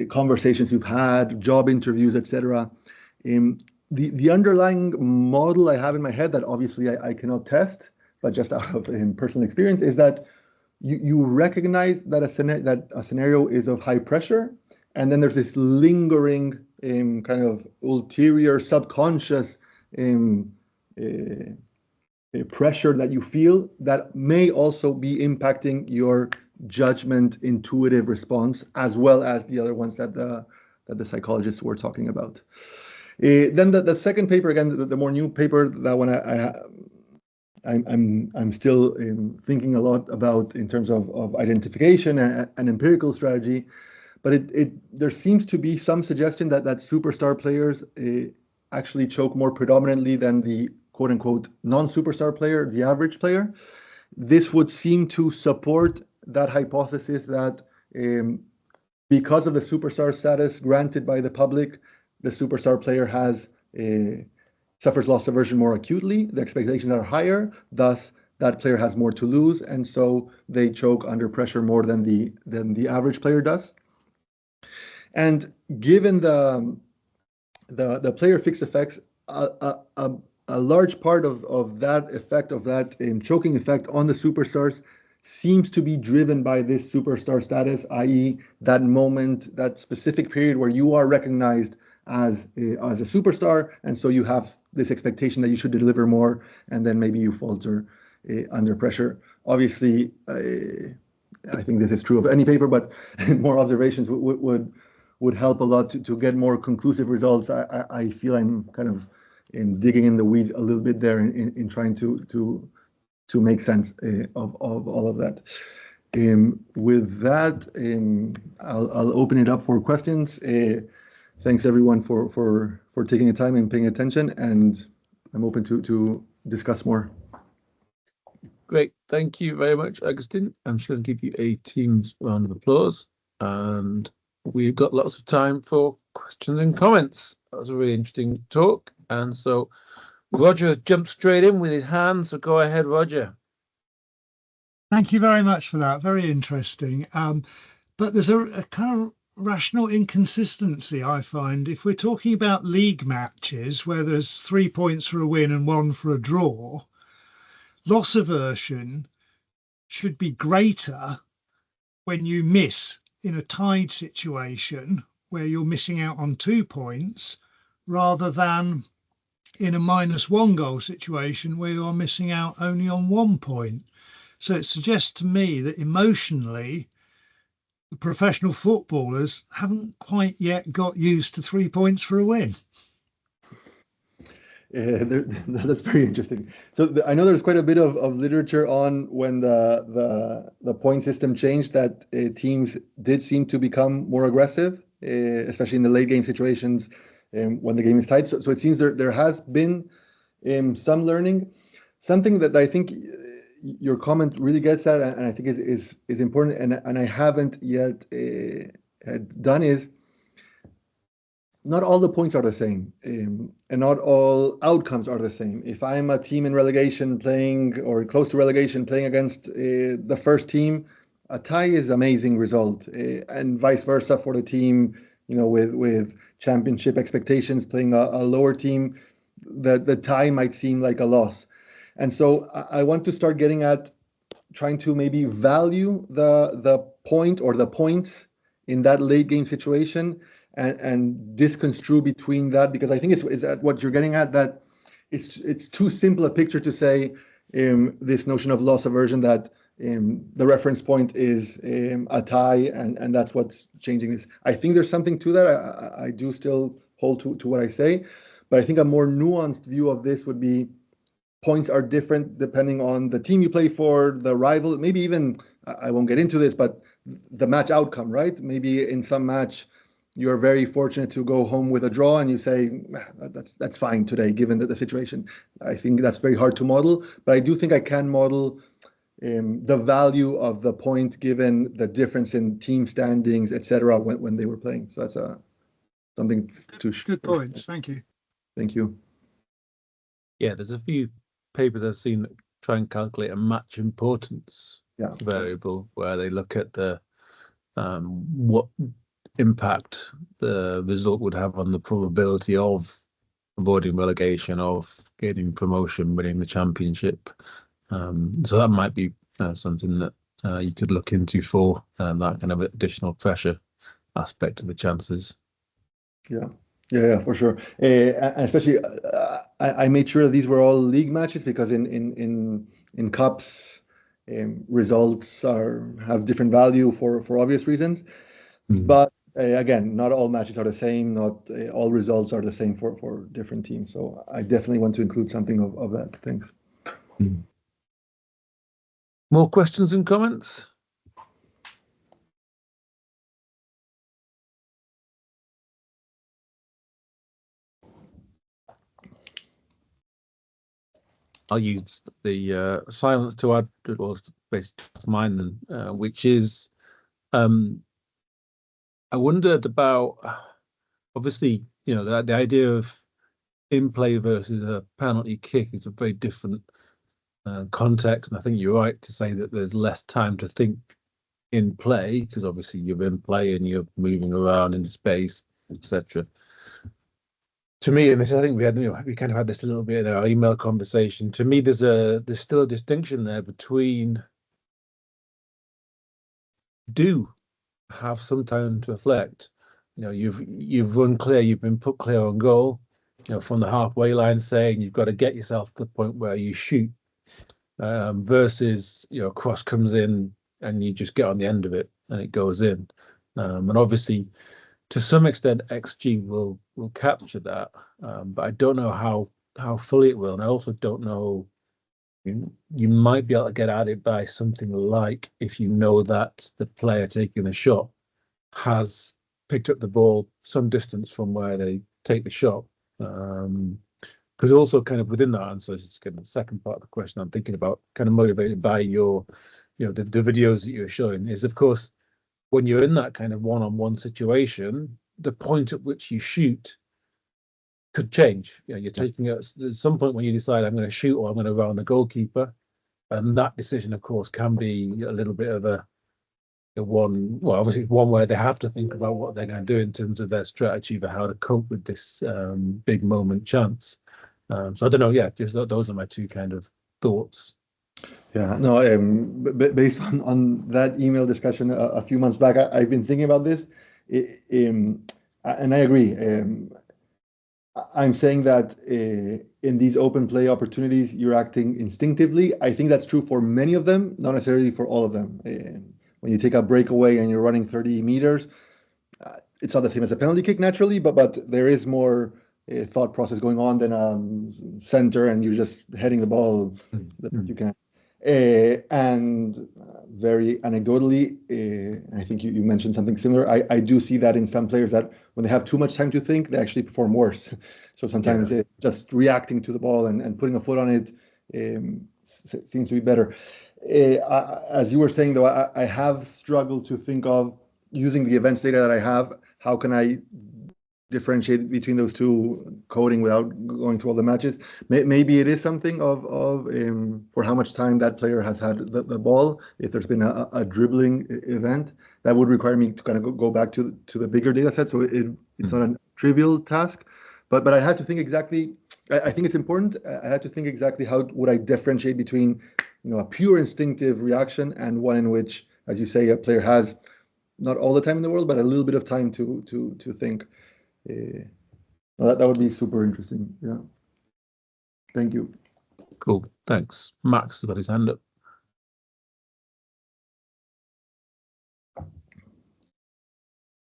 conversations you've had, job interviews, etc. The underlying model I have in my head that obviously I cannot test, but just out of personal experience, is that you recognize that a scenario is of high pressure, and then there's this lingering kind of ulterior subconscious pressure that you feel that may also be impacting your judgment, intuitive response, as well as the other ones that the psychologists were talking about. Then the second paper, again, the more new paper, that one I'm still thinking a lot about in terms of identification and empirical strategy, but there seems to be some suggestion that superstar players actually choke more predominantly than the quote unquote non-superstar player, the average player. This would seem to support that hypothesis that because of the superstar status granted by the public, the superstar player suffers loss aversion more acutely, the expectations are higher, thus that player has more to lose, and so they choke under pressure more than the average player does. And given the player fixed effects, a large part of that effect, of that choking effect on the superstars, seems to be driven by this superstar status, i.e. that moment, that specific period where you are recognized as a superstar, and so you have this expectation that you should deliver more, and then maybe you falter under pressure. Obviously, I think this is true of any paper, but more observations would help a lot to get more conclusive results. I feel I'm kind of digging in the weeds a little bit there in trying to make sense of all of that. With that, I'll open it up for questions. Thanks everyone for taking the time and paying attention, and I'm open to discuss more. Great, thank you very much, Agustin. I'm just going to give you a Teams round of applause, and we've got lots of time for questions and comments. That was a really interesting talk, and so Roger has jumped straight in with his hand, so go ahead, Roger. Thank you very much for that. Very interesting. But there's a kind of rational inconsistency, I find. If we're talking about league matches where there's 3 points for a win and 1 for a draw, loss aversion should be greater when you miss in a tied situation where you're missing out on 2 points, rather than in a -1 goal situation where you're missing out only on 1 point. So it suggests to me that emotionally, the professional footballers haven't quite yet got used to 3 points for a win. That's very interesting. So I know there's quite a bit of literature on when the point system changed, that teams did seem to become more aggressive, especially in the late game situations when the game is tight. So it seems there has been some learning. Something that I think your comment really gets at, and I think is important, and I haven't yet done, is not all the points are the same, and not all outcomes are the same. If I'm a team in relegation playing or close to relegation playing against the first team, a tie is amazing result, and vice versa for the team, with championship expectations playing a lower team, the tie might seem like a loss. And so I want to start getting at trying to maybe value the point or the points in that late game situation, and disconstrue between that, because I think is that what you're getting at, that it's too simple a picture to say, this notion of loss aversion, that the reference point is a tie, and that's what's changing this. I think there's something to that. I do still hold to what I say, but I think a more nuanced view of this would be points are different depending on the team you play for, the rival, maybe even, I won't get into this, but the match outcome, right? Maybe in some match you're very fortunate to go home with a draw and you say, that's fine today, given the situation. I think that's very hard to model, but I do think I can model the value of the point given the difference in team standings, etc., when they were playing. So that's something to... Good points. Thank you. Thank you. Yeah, there's a few papers I've seen that try and calculate a match importance variable, where they look at the what impact the result would have on the probability of avoiding relegation, of gaining promotion, winning the championship. So that might be something that you could look into for that kind of additional pressure aspect of the chances. Yeah, for sure. And especially, I made sure that these were all league matches, because in cups, results have different value for obvious reasons. But again, not all matches are the same. Not all results are the same for different teams. So I definitely want to include something of that. Thanks. More questions and comments? I'll use the silence to add, well, basically mine, which is, I wondered about, obviously, the idea of in play versus a penalty kick is a very different context, and I think you're right to say that there's less time to think in play, because obviously you're in play and you're moving around in space, etc. To me, and this, I think we kind of had this a little bit in our email conversation. To me, there's still a distinction there between do have some time to reflect. You've run clear, you've been put clear on goal, from the halfway line, saying you've got to get yourself to the point where you shoot, versus a cross comes in and you just get on the end of it and it goes in. And obviously, to some extent, XG will capture that, but I don't know how fully it will, and I also don't know. You might be able to get at it by something like, if you know that the player taking the shot has picked up the ball some distance from where they take the shot. Because also kind of within that answer, it's kind of the second part of the question I'm thinking about, kind of motivated by your, the videos that you're showing, is of course, when you're in that kind of one-on-one situation, the point at which you shoot could change. You're taking at some point when you decide I'm going to shoot or I'm going to round the goalkeeper, and that decision, of course, can be a little bit of a one. Well, obviously, it's one where they have to think about what they're going to do in terms of their strategy for how to cope with this big moment chance. So I don't know. Yeah, just those are my two kind of thoughts. Yeah, no, based on that email discussion a few months back, I've been thinking about this, and I agree. I'm saying that in these open play opportunities, you're acting instinctively. I think that's true for many of them, not necessarily for all of them. When you take a breakaway and you're running 30 meters, it's not the same as a penalty kick naturally, but there is more thought process going on than a center and you're just heading the ball that you can. And very anecdotally, I think you mentioned something similar. I do see that in some players, that when they have too much time to think, they actually perform worse. So sometimes just reacting to the ball and putting a foot on it seems to be better. As you were saying, though, I have struggled to think of, using the events data that I have, how can I differentiate between those two coding without going through all the matches. Maybe it is something of for how much time that player has had the ball. If there's been a dribbling event, that would require me to kind of go back to the bigger data set. So it's not a trivial task, but I had to think exactly. I think it's important. I had to think exactly how would I differentiate between, a pure instinctive reaction and one in which, as you say, a player has not all the time in the world, but a little bit of time to think. That would be super interesting. Yeah. Thank you. Cool. Thanks. Max has got his hand up.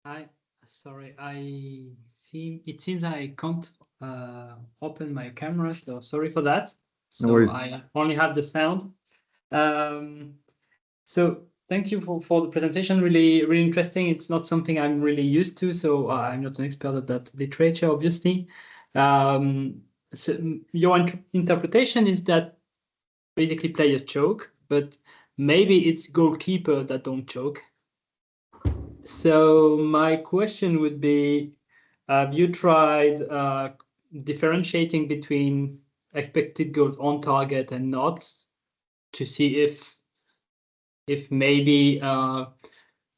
Hi. Sorry, it seems I can't open my camera, so sorry for that. No So worries. I only have the sound. So thank you for the presentation. Really, really interesting. It's not something I'm really used to, so I'm not an expert at that literature, obviously. So your interpretation is that basically players choke, but maybe it's goalkeeper that don't choke. So my question would be, have you tried differentiating between expected goals on target and not, to see if maybe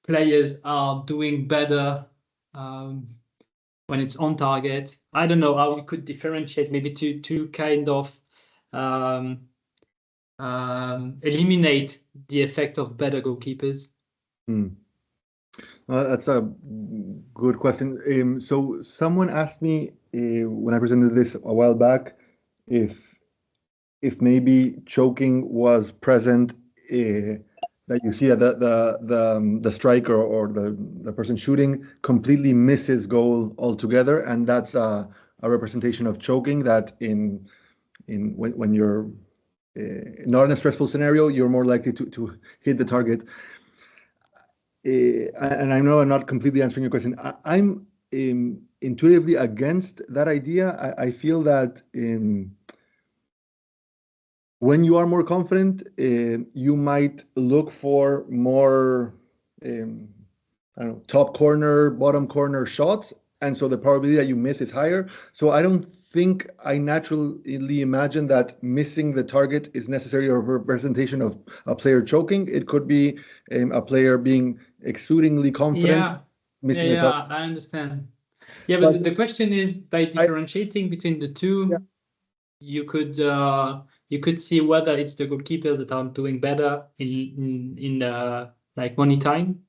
players are doing better when it's on target? I don't know how you could differentiate, maybe to kind of eliminate the effect of better goalkeepers. That's a good question. So someone asked me when I presented this a while back if maybe choking was present, that you see that the striker or the person shooting completely misses goal altogether, and that's a representation of choking. That when you're not in a stressful scenario, you're more likely to hit the target. And I know I'm not completely answering your question. I'm intuitively against that idea. I feel that when you are more confident, you might look for more, I don't know, top corner, bottom corner shots, and so the probability that you miss is higher. So I don't think I naturally imagine that missing the target is necessarily a representation of a player choking. It could be a player being exceedingly confident, missing the target. I understand. Yeah, but the question is, by differentiating between the two, you could see whether it's the goalkeepers that are doing better in like money time,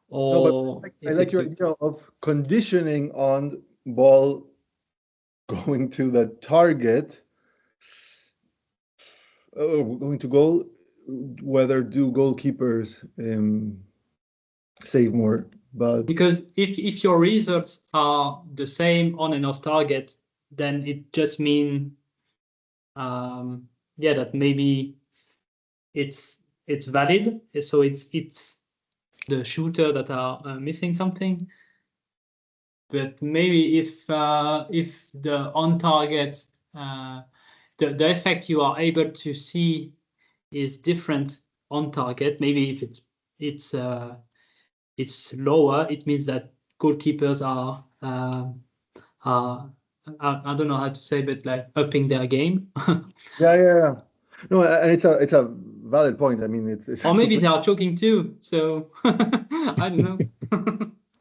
or no, but I like your idea of conditioning on ball going to the target, going to goal. Whether do goalkeepers save more? But because if your results are the same on and off target, then it just means that maybe it's valid. So it's the shooter that are missing something. But maybe if the on target the effect you are able to see is different on target, maybe if it's lower, it means that goalkeepers are I don't know how to say, but like upping their game. yeah. No, and it's a valid point. I mean, it's Or maybe they are choking too. So I don't know.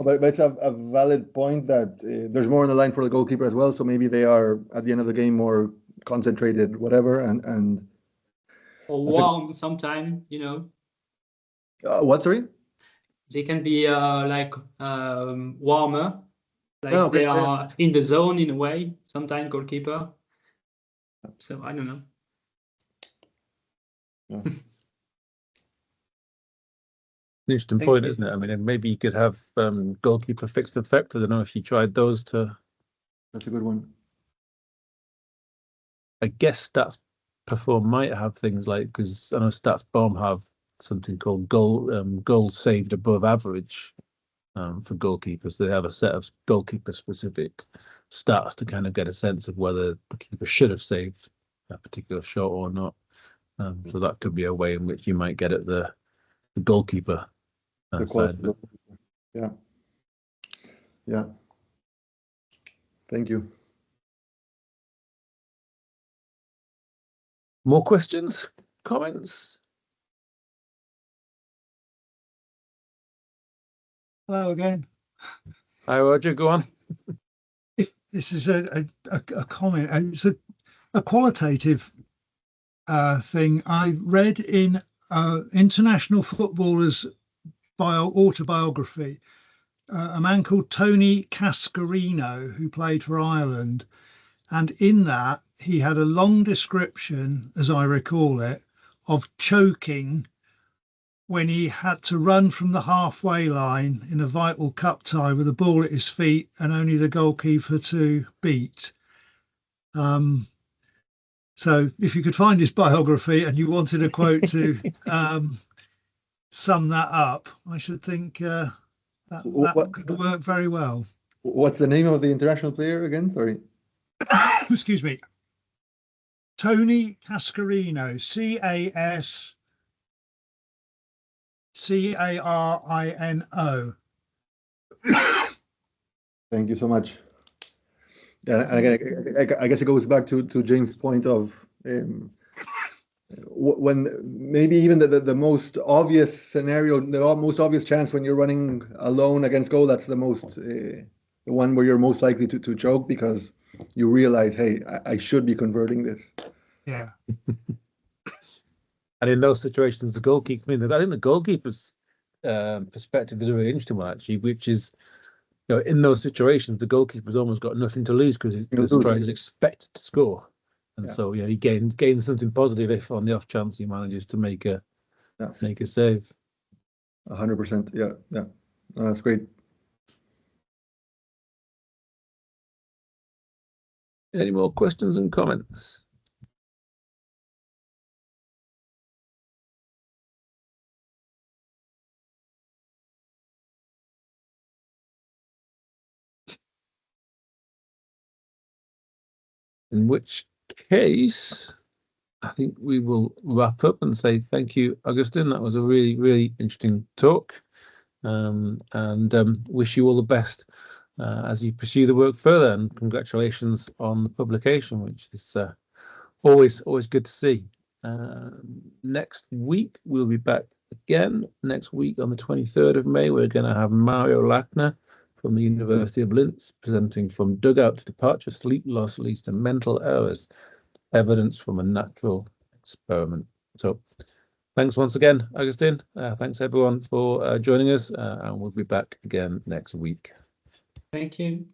But it's a valid point that there's more on the line for the goalkeeper as well. So maybe they are at the end of the game more concentrated, whatever, and or warm sometime, what? Sorry. They can be like warmer, like Oh, okay. they are in the zone in a way. Sometimes goalkeeper. So I don't know. Yeah. Interesting point, isn't it? I mean, maybe you could have goalkeeper fixed effect. I don't know if you tried those to. That's a good one. I guess Stats Perform might have things like, because I know Stats Bomb have something called goals saved above average for goalkeepers. They have a set of goalkeeper specific stats to kind of get a sense of whether the keeper should have saved a particular shot or not. So that could be a way in which you might get at the goalkeeper side. Yeah. Thank you. More questions, comments? Hello again. Hi, Roger, go on. This is a comment. It's a qualitative thing. I read in international footballers' autobiography a man called Tony Cascarino, who played for Ireland. And in that, he had a long description, as I recall it, of choking when he had to run from the halfway line in a vital cup tie with a ball at his feet and only the goalkeeper to beat. So if you could find his biography and you wanted a quote to sum that up, I should think that could work very well. What's the name of the international player again? Sorry. Excuse me. Tony Cascarino, Cascarino. Thank you so much. Yeah, and again, I guess it goes back to James' point of when maybe even the most obvious scenario, the most obvious chance when you're running alone against goal, that's the most the one where you're most likely to choke, because you realize, hey, I should be converting this. Yeah. And in those situations, the goalkeeper, I mean, I think the goalkeeper's perspective is a really interesting one, actually, which is, you know, in those situations, the goalkeeper's almost got nothing to lose because the striker is expected to score. And so, you know, he gains something positive if on the off chance he manages to make a save. 100%. Yeah. No, that's great. Any more questions and comments? In which case, I think we will wrap up and say thank you, Agustin. That was a really, really interesting talk. And wish you all the best as you pursue the work further. And congratulations on the publication, which is always good to see. Next week, we'll be back again. Next week on the 23rd of May, we're going to have Mario Lachner from the University of Linz presenting From Dugout to Departure, Sleep Loss Leads to Mental Errors, Evidence from a Natural Experiment. So thanks once again, Agustin. Thanks everyone for joining us, and we'll be back again next week. Thank you.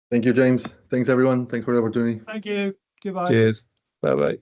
Thank you, James. Thanks, everyone. Thanks for the opportunity. Thank you. Goodbye. Cheers. Bye-bye.